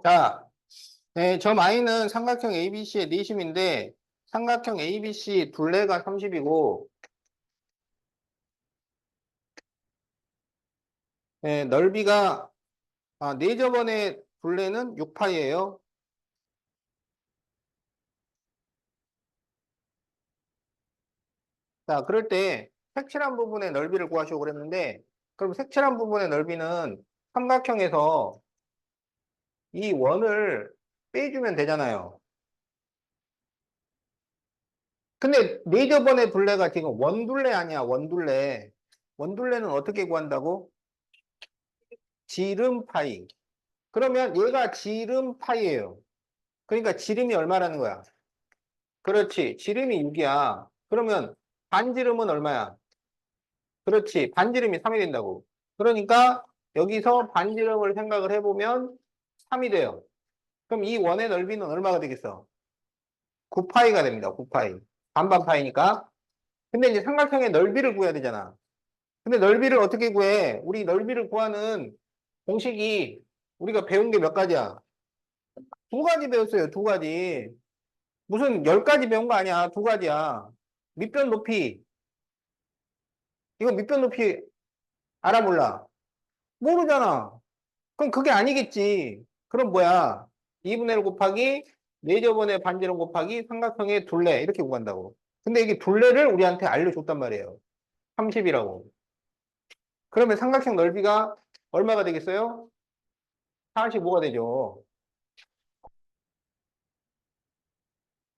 자, 점 I는 삼각형 ABC의 내심인데 삼각형 ABC 둘레가 30이고 넓이가 4저번의 둘레는 6파이예요. 자, 그럴 때 색칠한 부분의 넓이를 구하시고 그랬는데 그럼 색칠한 부분의 넓이는 삼각형에서 이 원을 빼주면 되잖아요. 근데 4저번의 둘레가 지금 원둘레 아니야, 원둘레. 원둘레는 어떻게 구한다고? 지름 파이. 그러면 얘가 지름 파이예요. 그러니까 지름이 얼마라는 거야? 그렇지. 지름이 6이야. 그러면 반지름은 얼마야? 그렇지. 반지름이 3이 된다고. 그러니까 여기서 반지름을 생각을 해보면 3이 돼요. 그럼 이 원의 넓이는 얼마가 되겠어? 9파이가 됩니다. 9파이. 반반 파이니까. 근데 이제 삼각형의 넓이를 구해야 되잖아. 근데 넓이를 어떻게 구해? 우리 넓이를 구하는 공식이 우리가 배운 게 몇 가지야? 두 가지 배웠어요. 두 가지. 무슨 10가지 배운 거 아니야. 두 가지야. 밑변 높이. 이거 밑변 높이 알아 몰라? 모르잖아. 그럼 그게 아니겠지. 그럼 뭐야? 2분의 1 곱하기 4저번의 반지름 곱하기 삼각형의 둘레 이렇게 구한다고. 근데 이게 둘레를 우리한테 알려줬단 말이에요. 30이라고. 그러면 삼각형 넓이가 얼마가 되겠어요? 45가 되죠.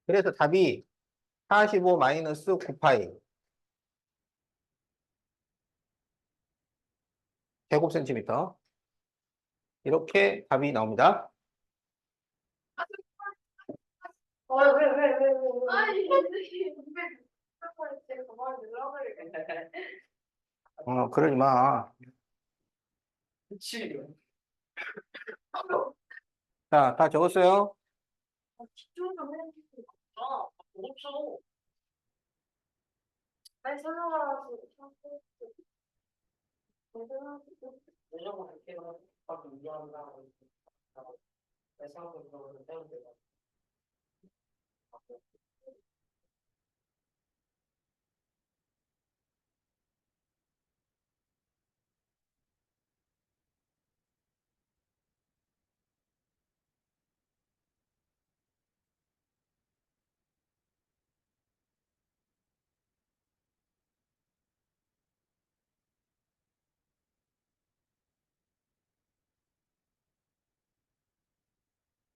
그래서 답이 45 마이너스 9파이. 제곱센티미터. 이렇게 답이 나옵니다. 왜? 아니, 선생님, 제가 가만히 놀아버리겠네. 그러지 마. 그치. 자, 다 적었어요? 집중 좀 해주세요. 아, 없어. 아니, 설명하라고. 왜냐면 이렇게 막 이해한다고 내 생각으로 때문에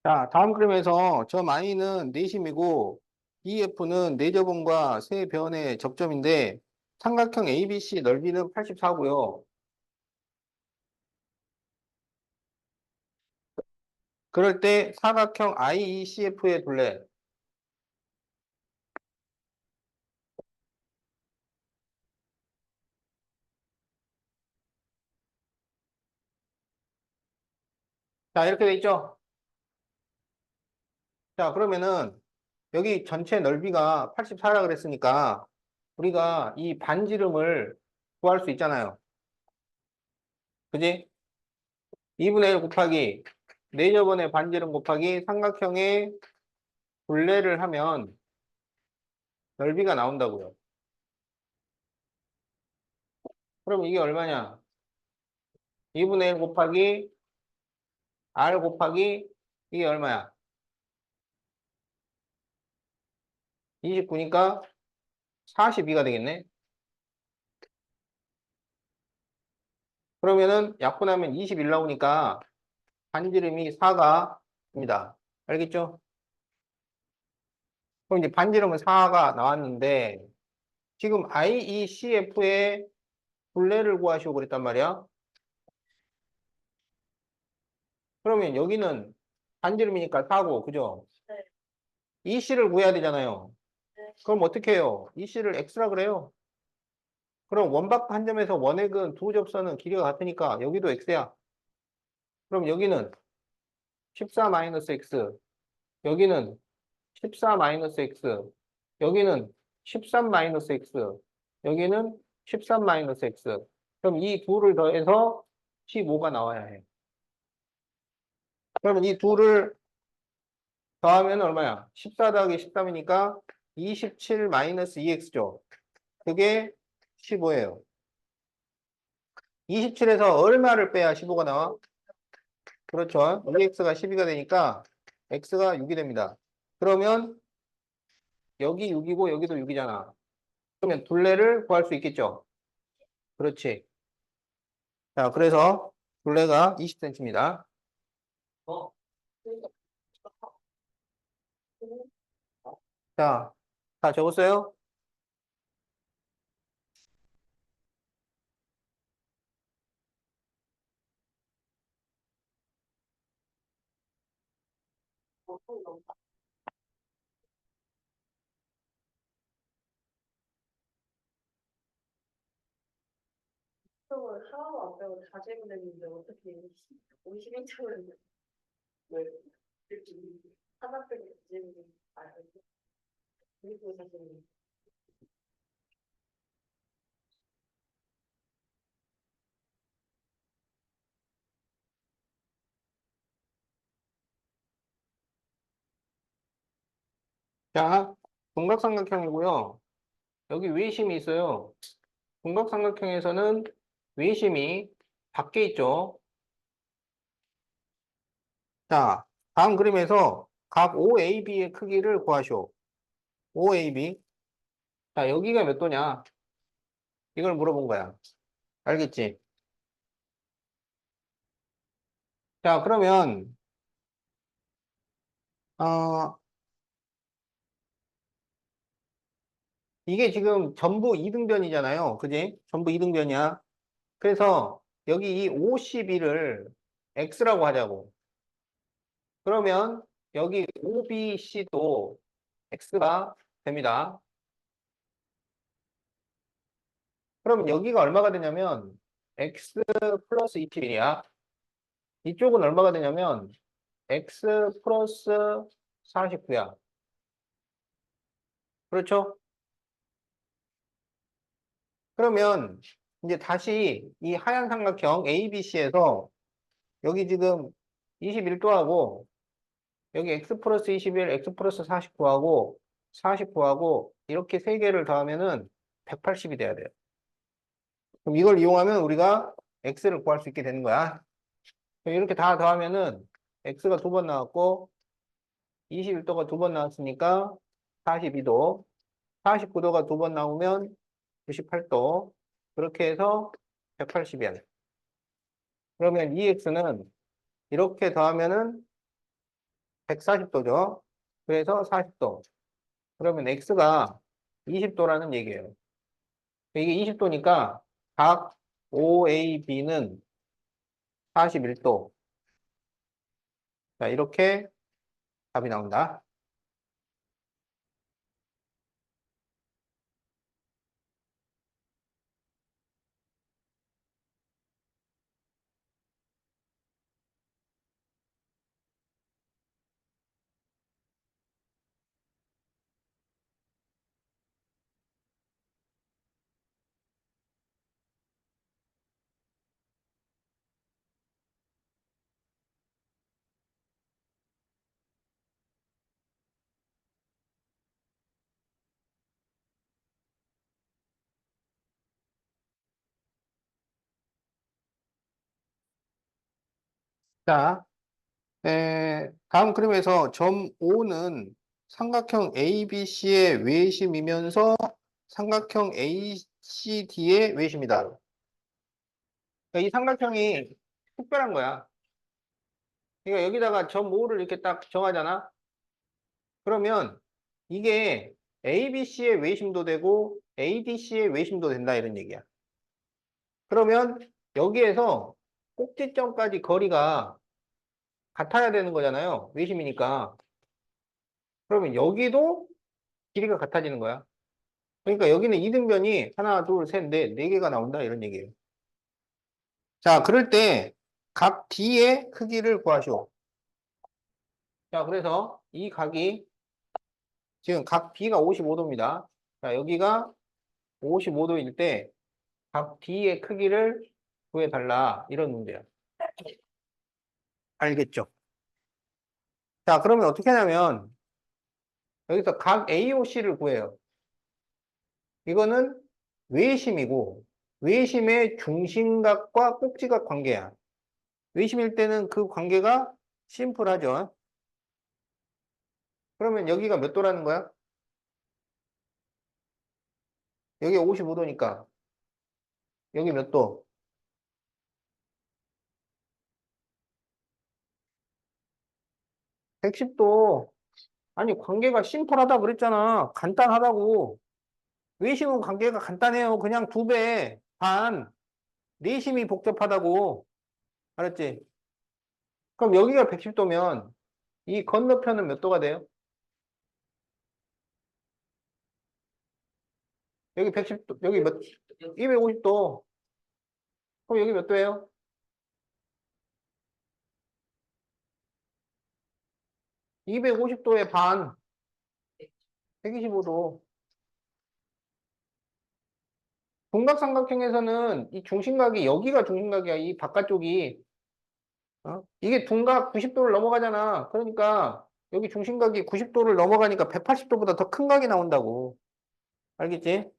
자, 다음 그림에서 점 I는 내심이고 EF는 내저분과 세 변의 접점인데 삼각형 ABC 넓이는 84고요. 그럴 때 사각형 IECF의 둘레. 자, 이렇게 돼 있죠? 자, 그러면은 여기 전체 넓이가 84라 그랬으니까 우리가 이 반지름을 구할 수 있잖아요. 그지? 2분의 1 곱하기 4저번의 반지름 곱하기 삼각형의 둘레를 하면 넓이가 나온다고요. 그럼 이게 얼마냐? 2분의 1 곱하기 R 곱하기 이게 얼마야? 29니까 42가 되겠네. 그러면은 약분하면 21 나오니까 반지름이 4가 됩니다. 알겠죠? 그럼 이제 반지름은 4가 나왔는데 지금 IECF의 둘레를 구하시오 그랬단 말이야. 그러면 여기는 반지름이니까 4고 그죠? 네. EC를 구해야 되잖아요. 네. 그럼 어떻게 해요? EC를 X라 그래요. 그럼 원박 한 점에서 원액은 두 접선은 길이가 같으니까 여기도 X야. 그럼 여기는 14-X, 여기는 14-X, 여기는 13-X, 여기는 13-X. 그럼 이 둘을 더해서 15가 나와야 해. 그러면 이 둘을 더하면 얼마야? 14 더하기 13이니까 27-2x죠. 그게 15예요. 27에서 얼마를 빼야 15가 나와? 그렇죠. 2x가 12가 되니까 x가 6이 됩니다. 그러면 여기 6이고 여기도 6이잖아. 그러면 둘레를 구할 수 있겠죠? 그렇지. 자, 그래서 둘레가 20cm입니다. 어? 자, 다 적었어요? 수업을 하나도 안 빼고 다 재고냈는데 어떻게 51점을 왜 이렇게 하나 빼고 재고는 알고 그리고 사실 자, 동각삼각형이고요. 여기 외심이 있어요. 동각삼각형에서는 외심이 밖에 있죠. 자, 다음 그림에서 각 OAB의 크기를 구하시오. OAB. 자, 여기가 몇 도냐? 이걸 물어본 거야. 알겠지? 자, 그러면, 어, 이게 지금 전부 이등변이잖아요. 그지? 전부 이등변이야. 그래서 여기 이 52를 x라고 하자고. 그러면 여기 OBC도 x가 됩니다. 그럼 여기가 얼마가 되냐면 x 플러스 21이야. 이쪽은 얼마가 되냐면 x 플러스 49야. 그렇죠? 그러면 이제 다시 이 하얀 삼각형 ABC에서 여기 지금 21도하고 여기 x 플러스 21, x 플러스 49하고 49하고 이렇게 세 개를 더하면은 180이 돼야 돼요. 그럼 이걸 이용하면 우리가 x를 구할 수 있게 되는 거야. 그럼 이렇게 다 더하면은 x가 두 번 나왔고 21도가 두 번 나왔으니까 42도, 49도가 두 번 나오면 98도. 그렇게 해서 180이야. 그러면 이 x는 이렇게 더하면은 140도죠. 그래서 40도. 그러면 x가 20도라는 얘기예요. 이게 20도니까 각 OAB는 41도. 자, 이렇게 답이 나온다. 자, 다음 그림에서 점 O는 삼각형 ABC의 외심이면서 삼각형 ACD의 외심이다. 그러니까 이 삼각형이 특별한 거야. 그러니까 여기다가 점 O를 이렇게 딱 정하잖아. 그러면 이게 ABC의 외심도 되고 ADC의 외심도 된다 이런 얘기야. 그러면 여기에서 꼭지점까지 거리가 같아야 되는 거잖아요. 외심이니까. 그러면 여기도 길이가 같아지는 거야. 그러니까 여기는 이등변이 하나, 둘, 셋, 넷, 네 개가 나온다 이런 얘기예요. 자, 그럴 때 각 D의 크기를 구하시오. 자, 그래서 이 각이 지금 각 B가 55도입니다. 자, 여기가 55도일 때 각 D의 크기를 구해달라 이런 문제야. 알겠죠? 자, 그러면 어떻게 하냐면 여기서 각 AOC를 구해요. 이거는 외심이고 외심의 중심각과 꼭지각 관계야. 외심일 때는 그 관계가 심플하죠. 그러면 여기가 몇 도라는 거야? 여기 55도니까 여기 몇 도? 110도. 아니 관계가 심플하다 그랬잖아. 간단하다고. 외심은 관계가 간단해요. 그냥 두 배, 반. 내심이 복잡하다고. 알았지? 그럼 여기가 110도면 이 건너편은 몇 도가 돼요? 여기 110도, 여기 몇, 250도. 그럼 여기 몇 도예요? 250도의 반, 125도. 둔각삼각형에서는 이 중심각이 여기가 중심각이야. 이 바깥쪽이. 어? 이게 둔각 90도를 넘어가잖아. 그러니까 여기 중심각이 90도를 넘어가니까 180도보다 더 큰 각이 나온다고. 알겠지?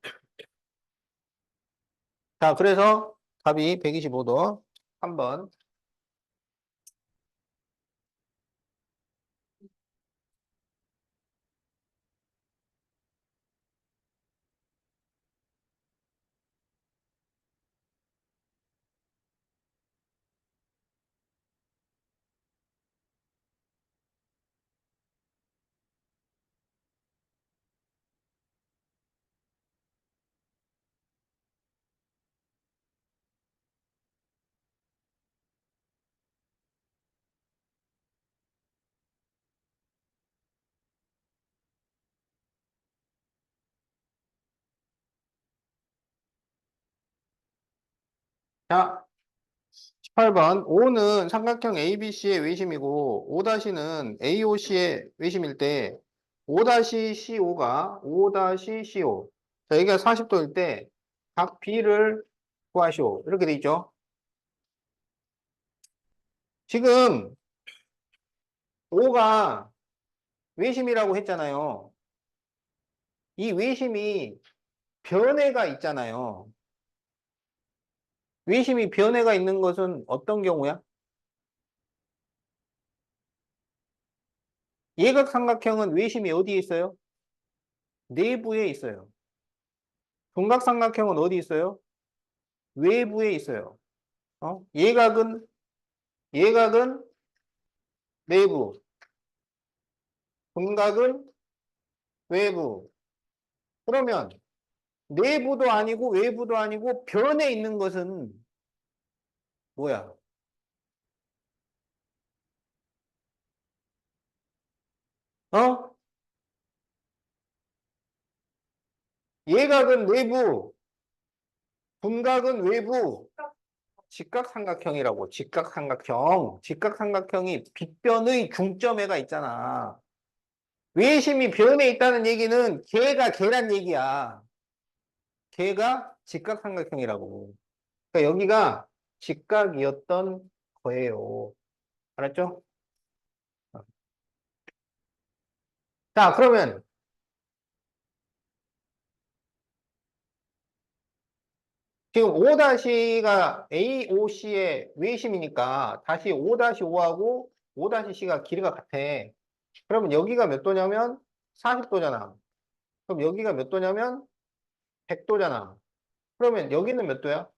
자, 그래서 답이 125도. 3번. 자, 18번. O는 삼각형 ABC의 외심이고, O-는 AOC의 외심일 때, O-CO가 O-CO. 자, 여기가 40도일 때, 각 B를 구하시오. 이렇게 돼 있죠. 지금, O가 외심이라고 했잖아요. 이 외심이 변해가 있잖아요. 외심이 변해가 있는 것은 어떤 경우야? 예각삼각형은 외심이 어디에 있어요? 내부에 있어요. 동각삼각형은 어디 있어요? 외부에 있어요. 예각은 내부, 동각은 외부. 그러면 내부도 아니고 외부도 아니고 변에 있는 것은 뭐야? 어? 예각은 내부, 동각은 외부. 직각삼각형이라고. 직각삼각형. 직각삼각형이 빗변의 중점에가 있잖아. 외심이 변에 있다는 얘기는 걔가 걔란 얘기야. 걔가 직각삼각형이라고. 그러니까 여기가 직각이었던 거예요. 알았죠? 자, 그러면 지금 5-가 AOC의 외심이니까 다시 5-5하고 5-C가 길이가 같아. 그러면 여기가 몇 도냐면 40도잖아. 그럼 여기가 몇 도냐면 100도잖아. 그러면 여기는 몇 도야?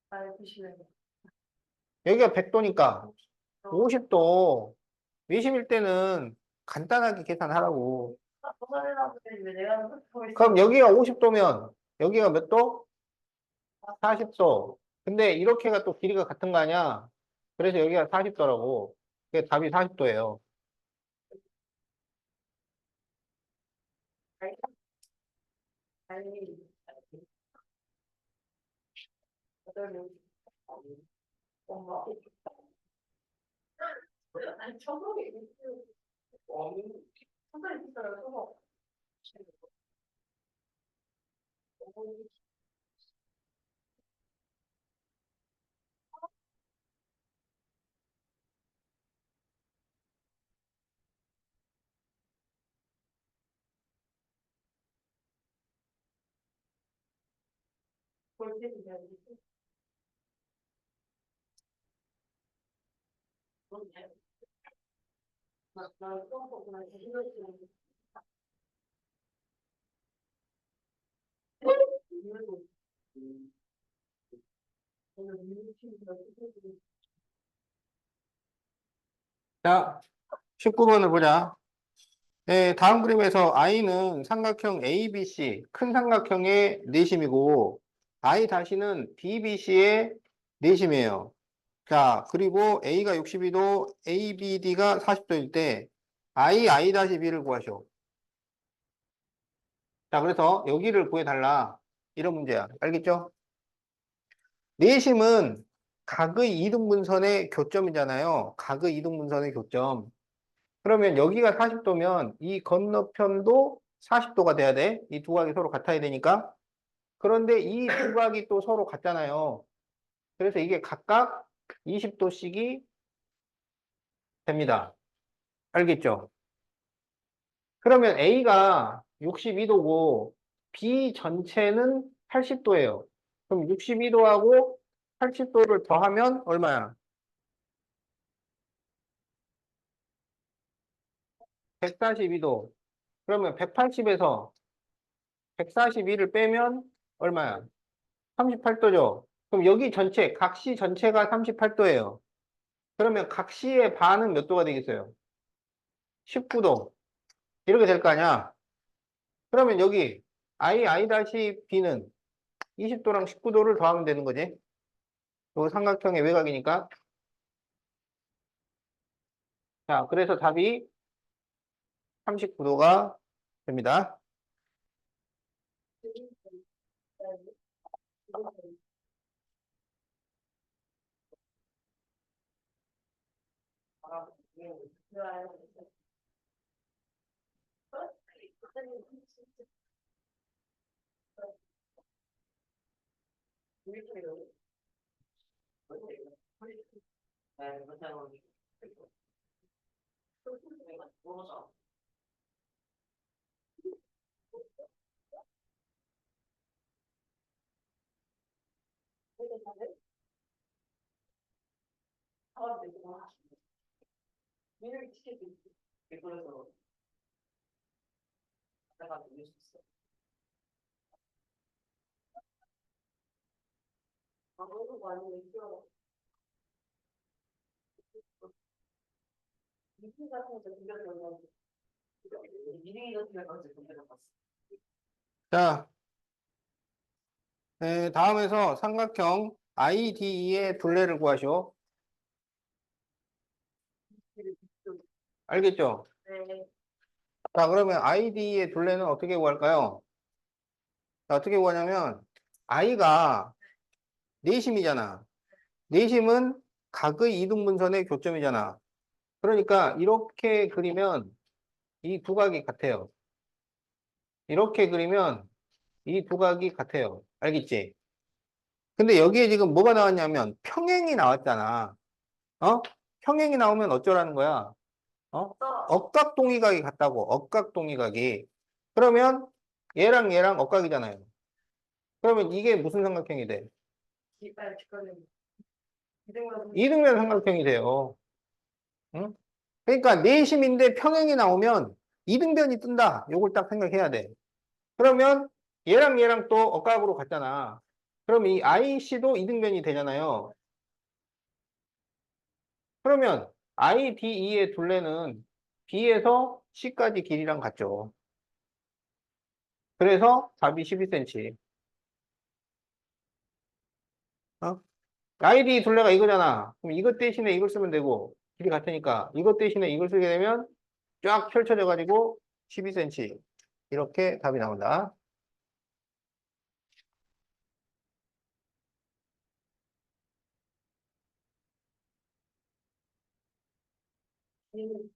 잘 보시면 여기가 100도니까 50도. 외심일 때는 간단하게 계산하라고. 도전해라고 했는데 내가 하고 있어. 그럼 여기가 50도면 여기가 몇 도? 40도. 근데 이렇게가 또 길이가 같은 거 아니야? 그래서 여기가 40도라고. 그게 답이 40도예요. 아니, 어쩌면 뭔가 아니 저거에 소설이 있어요. 소설. 볼때 그냥 나 처음 보고 나서 이거지. 자, 19번을 보자. 네, 다음 그림에서 I는 삼각형 ABC, 큰 삼각형의 내심이고, I-는 BBC의 내심이에요. 자, 그리고 A가 62도, ABD가 40도일 때, I-B를 구하시오. 자, 그래서 여기를 구해달라. 이런 문제야. 알겠죠? 내심은 각의 이등분선의 교점이잖아요. 각의 이등분선의 교점. 그러면 여기가 40도면 이 건너편도 40도가 돼야 돼. 이 두 각이 서로 같아야 되니까. 그런데 이 두 각이 또 서로 같잖아요. 그래서 이게 각각 20도씩이 됩니다. 알겠죠? 그러면 A가 62도고 B 전체는 80도예요. 그럼 62도하고 80도를 더하면 얼마야? 142도. 그러면 180에서 142를 빼면 얼마야? 38도죠. 그럼 여기 전체, 각시 전체가 38도예요. 그러면 각시의 반은 몇 도가 되겠어요? 19도. 이렇게 될 거 아니야? 그러면 여기 B는 20도랑 19도를 더하면 되는 거지. 요 삼각형의 외곽이니까. 자, 그래서 답이 39도가 됩니다. 아, 이게 네, 그렇게 하면 물어보자. 그래서 내가 이길 수 있어. 아무도 많이 얘기하고 미팅 같은 거 준비하려고 미리 같은 데 가서 공개해봤어. 자, 다음에서 삼각형 IDE의 둘레를 구하시오. 알겠죠? 네. 자, 그러면 IDE의 둘레는 어떻게 구할까요? 자, 어떻게 구하냐면, I가 내심이잖아. 내심은 각의 이등분선의 교점이잖아. 그러니까 이렇게 그리면 이 두 각이 같아요. 이렇게 그리면 이 두 각이 같아요. 알겠지? 근데 여기에 지금 뭐가 나왔냐면 평행이 나왔잖아. 어? 평행이 나오면 어쩌라는 거야? 어? 억각동의각이 같다고. 억각동의각이. 그러면 얘랑 억각이잖아요. 그러면 이게 무슨 삼각형이 돼? 이빨 직관을 이등만 이등변 삼각형이 돼요. 응? 그러니까 내심인데 평행이 나오면 이등변이 뜬다. 요걸 딱 생각해야 돼. 그러면 얘랑 또 억각으로 갔잖아. 그럼 이 IC도 이등변이 되잖아요. 그러면 IDE의 둘레는 B에서 C까지 길이랑 같죠. 그래서 답이 12cm. 어? ID 둘레가 이거잖아. 그럼 이것 대신에 이걸 쓰면 되고, 길이 같으니까 이것 대신에 이걸 쓰게 되면 쫙 펼쳐져가지고 12cm. 이렇게 답이 나온다.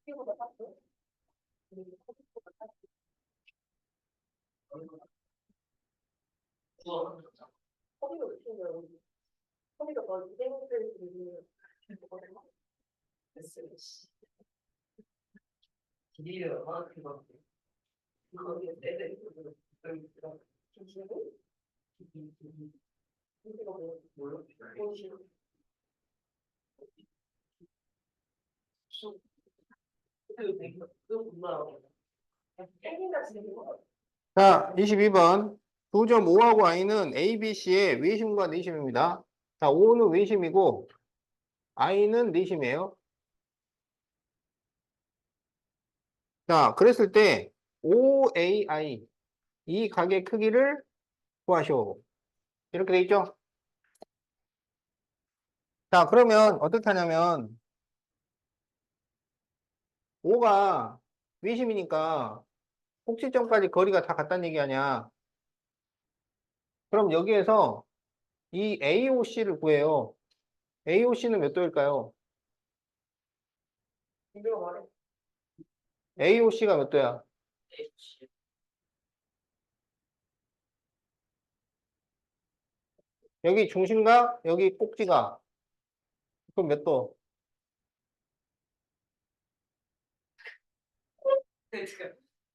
피부가 탔고 그거 허리가 웃겨요. 허리가 막 이등분이 됐어. 길이를 하나 그거 그거 내내 주시고 이가 뭐 몰라. 보시고 그거 몰라. 땡긴같이 생긴 거 같아. 자, 22번. 9.5하고 I는 A, B, C의 외심과 내심입니다. 자, O는 외심이고, I는 내심이에요. 자, 그랬을 때, OAI, 이 각의 크기를 구하시오. 이렇게 돼 있죠? 자, 그러면 어떻게 하냐면, O가 외심이니까, 꼭지점까지 거리가 다 같다는 얘기 아니야. 그럼 여기에서 이 AOC를 구해요. AOC는 몇 도일까요? 이거 말해. AOC가 몇 도야? 여기 중심각, 여기 꼭지각. 그럼 몇 도?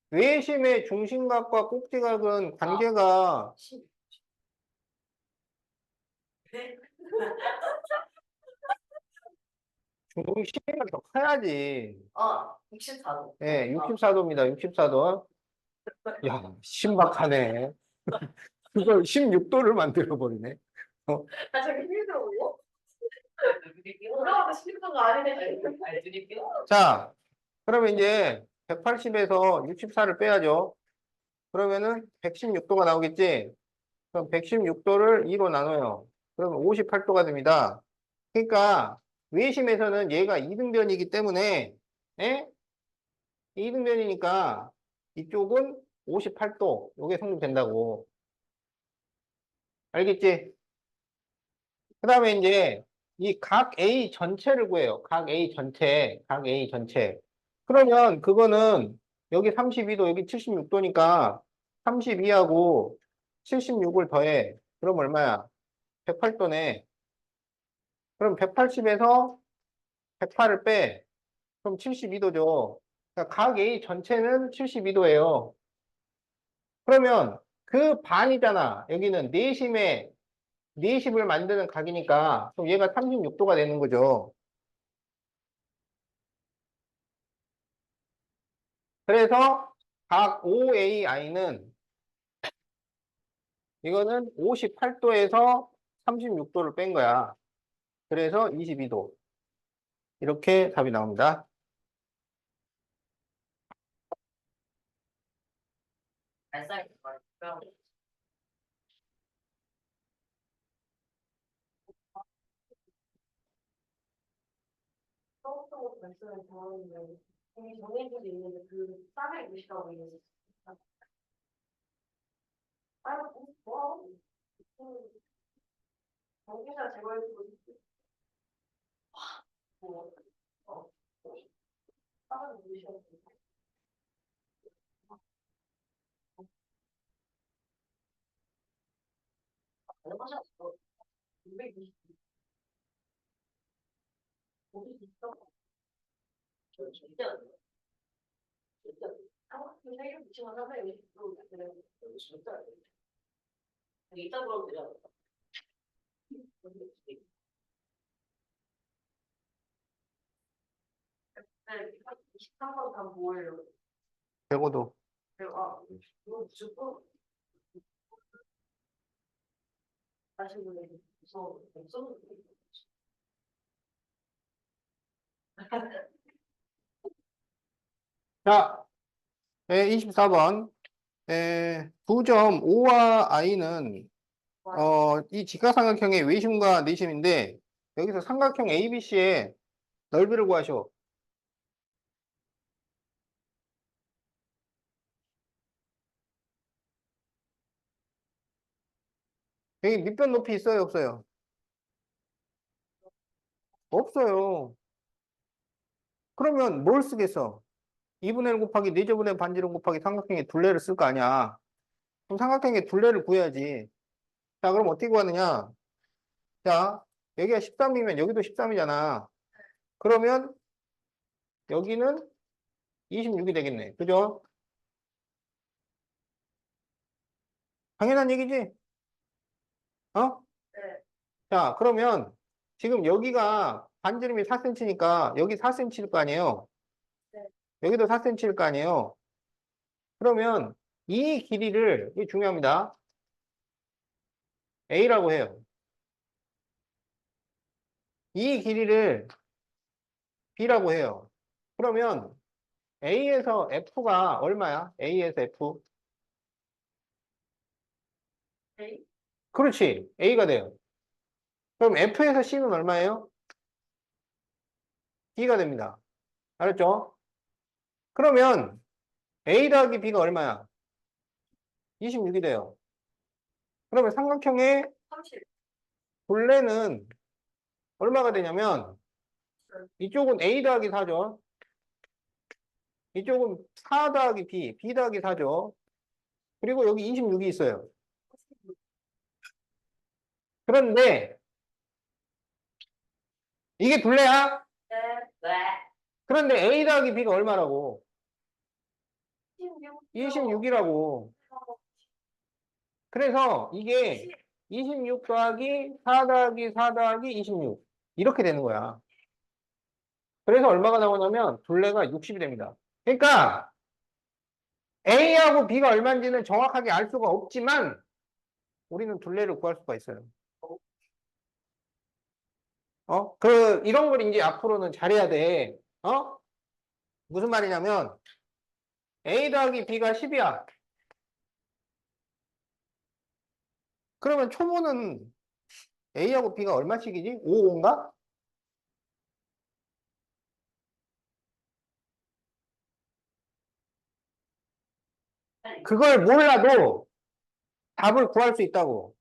외심의 중심각과 꼭지각은 관계가 중심각이 더 커야지. 64도. 예, 64도입니다. 64도. 야, 신박하네. 그걸 16도를 만들어버리네. 어? 나 저기 힘들더라고. 올라와도 16도가 아니네. 자, 그러면 이제 180에서 64를 빼야죠. 그러면은 116도가 나오겠지? 그럼 116도를 2로 나눠요. 그러면 58도가 됩니다. 그러니까 외심에서는 얘가 이등변이기 때문에 예? 이등변이니까 이쪽은 58도. 이게 성립된다고. 알겠지? 그 다음에 이제 이 각 A 전체를 구해요. 각 A 전체, 각 A 전체. 그러면 그거는 여기 32도, 여기 76도니까 32하고 76을 더해. 그럼 얼마야? 108도네. 그럼 180에서 108을 빼. 그럼 72도죠. 그러니까 각 A 전체는 72도예요. 그러면 그 반이잖아. 여기는 내심에, 내심을 만드는 각이니까. 그럼 얘가 36도가 되는 거죠. 그래서 각 OAI는 이거는 58도에서 36도를 뺀 거야. 그래서 22도. 이렇게 답이 나옵니다. 발사이 말이야. 처음부터 말씀을 정하는데 이미 정해져 있는데 그 쌍을 무시하고 있는 거. 뭐? 전기사 제거해주고 뭐, 어, 쌍을 무시하고 얼마나 220, 520도? 절대 안 돼. 절대 안 돼. 한국인 세계 무시만 하면 20도 그래. 절대 안 돼. 이따 그러면 되잖아. 네, 23번 다 뭐예요? 105도. 이거 무조건 다시 보내. 무서워. 무서워. 자, 24번. 9.5와 I는 이 직각삼각형의 외심과 내심인데 여기서 삼각형 ABC의 넓이를 구하셔. 여기 밑변 높이 있어요, 없어요? 없어요. 그러면 뭘 쓰겠어? 2분의 1 곱하기 4제곱의 반지름 곱하기 삼각형의 둘레를 쓸 거 아니야. 그럼 삼각형의 둘레를 구해야지. 자, 그럼 어떻게 구하느냐? 자, 여기가 13이면 여기도 13이잖아. 그러면 여기는 26이 되겠네. 그죠? 당연한 얘기지? 어? 네. 자, 그러면 지금 여기가 반지름이 4cm니까 여기 4cm일 거 아니에요? 네. 여기도 4cm일 거 아니에요? 그러면 이 길이를, 이게 중요합니다. A라고 해요. 이 길이를 B라고 해요. 그러면 A에서 F가 얼마야? A에서 F? A? 그렇지. A가 돼요. 그럼 F에서 C는 얼마예요? B가 됩니다. 알았죠? 그러면 A 더하기 B가 얼마야? 26이 돼요. 그러면 삼각형의 30. 둘레는 얼마가 되냐면 이쪽은 A 더하기 4죠. 이쪽은 4 더하기 B, B 더하기 4죠. 그리고 여기 26이 있어요. 그런데 이게 둘레야? 네. 왜? 그런데 A 더하기 B가 얼마라고? 16. 26이라고. 그래서 이게 26 더하기 4 더하기 4 더하기 26 이렇게 되는 거야. 그래서 얼마가 나오냐면 둘레가 60이 됩니다. 그러니까 A하고 B가 얼마인지는 정확하게 알 수가 없지만 우리는 둘레를 구할 수가 있어요. 이런 걸 이제 앞으로는 잘해야 돼. 무슨 말이냐면 A 더하기 B가 10이야. 그러면 초보는 A하고 B가 얼마씩이지? 5, 5인가? 그걸 몰라도 답을 구할 수 있다고.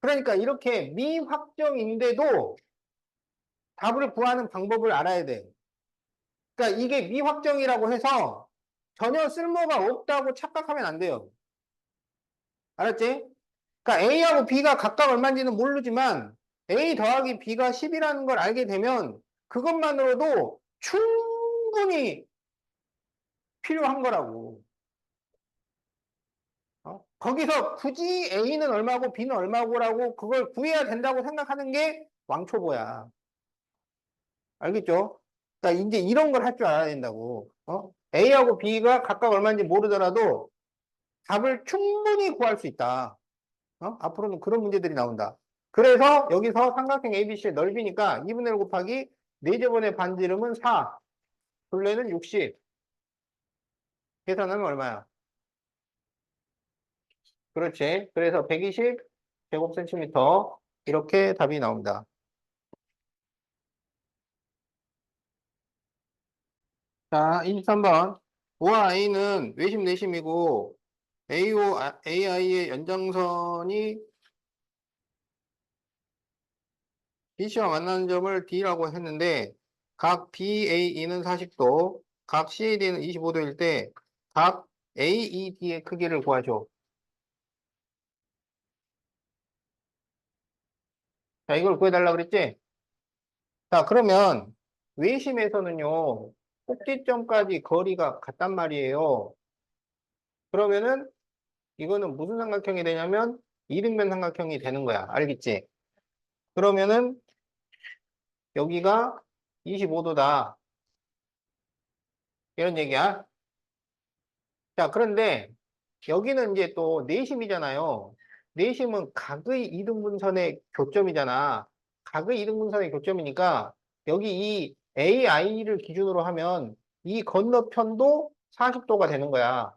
그러니까 이렇게 미확정인데도 답을 구하는 방법을 알아야 돼. 그러니까 이게 미확정이라고 해서 전혀 쓸모가 없다고 착각하면 안 돼요. 알았지? 그러니까 A하고 B가 각각 얼마인지는 모르지만 A 더하기 B가 10이라는 걸 알게 되면 그것만으로도 충분히 필요한 거라고. 거기서 굳이 A는 얼마고 B는 얼마고라고 그걸 구해야 된다고 생각하는 게 왕초보야. 알겠죠? 그러니까 이제 이런 걸 할 줄 알아야 된다고. A하고 B가 각각 얼마인지 모르더라도 답을 충분히 구할 수 있다. 앞으로는 그런 문제들이 나온다. 그래서 여기서 삼각형 ABC의 넓이니까 2분의 1 곱하기 4제곱의 반지름은 4, 둘레는 60. 계산하면 얼마야? 그렇지. 그래서 120 제곱센티미터 이렇게 답이 나옵니다. 자, 23번. O와 A는 외심 내심이고 AO, AI의 연장선이 BC와 만나는 점을 D라고 했는데 각 BAE는 40도, 각 CAD는 25도일 때 각 AED의 크기를 구하죠. 자, 이걸 구해달라 그랬지? 자, 그러면 외심에서는요, 꼭지점까지 거리가 같단 말이에요. 그러면은 이거는 무슨 삼각형이 되냐면 이등변 삼각형이 되는 거야. 알겠지? 그러면은 여기가 25도다. 이런 얘기야. 자, 그런데 여기는 이제 또 내심이잖아요. 내심은 각의 이등분선의 교점이잖아. 각의 이등분선의 교점이니까 여기 이 AI를 기준으로 하면 이 건너편도 40도가 되는 거야.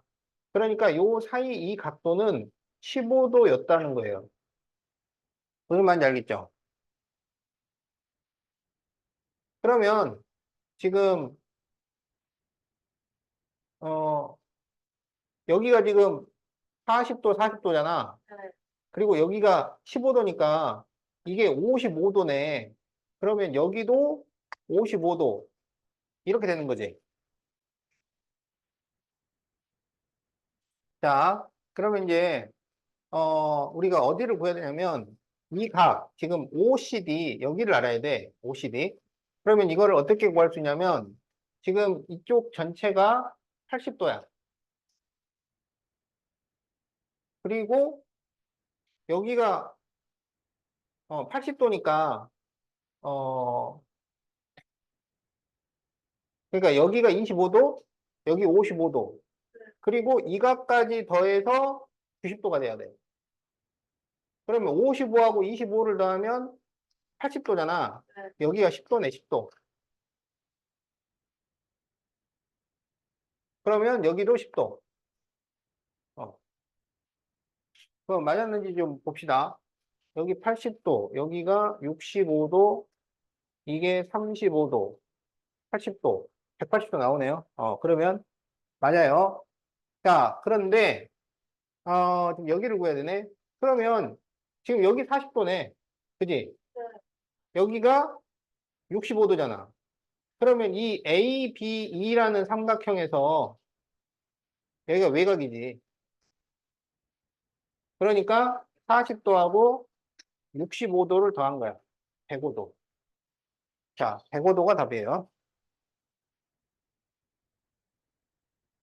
그러니까 요 사이 이 각도는 15도였다는 거예요. 무슨 말인지 알겠죠? 그러면 지금 어 여기가 지금 40도, 40도잖아. 네. 그리고 여기가 15도니까 이게 55도네. 그러면 여기도 55도. 이렇게 되는 거지. 자, 그러면 이제, 우리가 어디를 구해야 되냐면, 이 각, 지금 OCD, 여기를 알아야 돼. OCD. 그러면 이거를 어떻게 구할 수 있냐면, 지금 이쪽 전체가 80도야. 그리고 여기가 80도니까, 그러니까 여기가 25도, 여기 55도. 그리고 이 각까지 더해서 90도가 돼야 돼. 그러면 55하고 25를 더하면 80도잖아. 네. 여기가 10도네, 10도. 그러면 여기도 10도. 어. 그럼 맞았는지 좀 봅시다. 여기 80도, 여기가 65도, 이게 35도, 80도, 180도 나오네요. 그러면 맞아요. 자, 그런데 지금 여기를 구해야 되네. 그러면 지금 여기 40도네. 그지? 네. 여기가 65도잖아. 그러면 이 ABE라는 삼각형에서 여기가 외곽이지. 그러니까 40도하고 65도를 더한 거야. 105도. 자, 105도가 답이에요.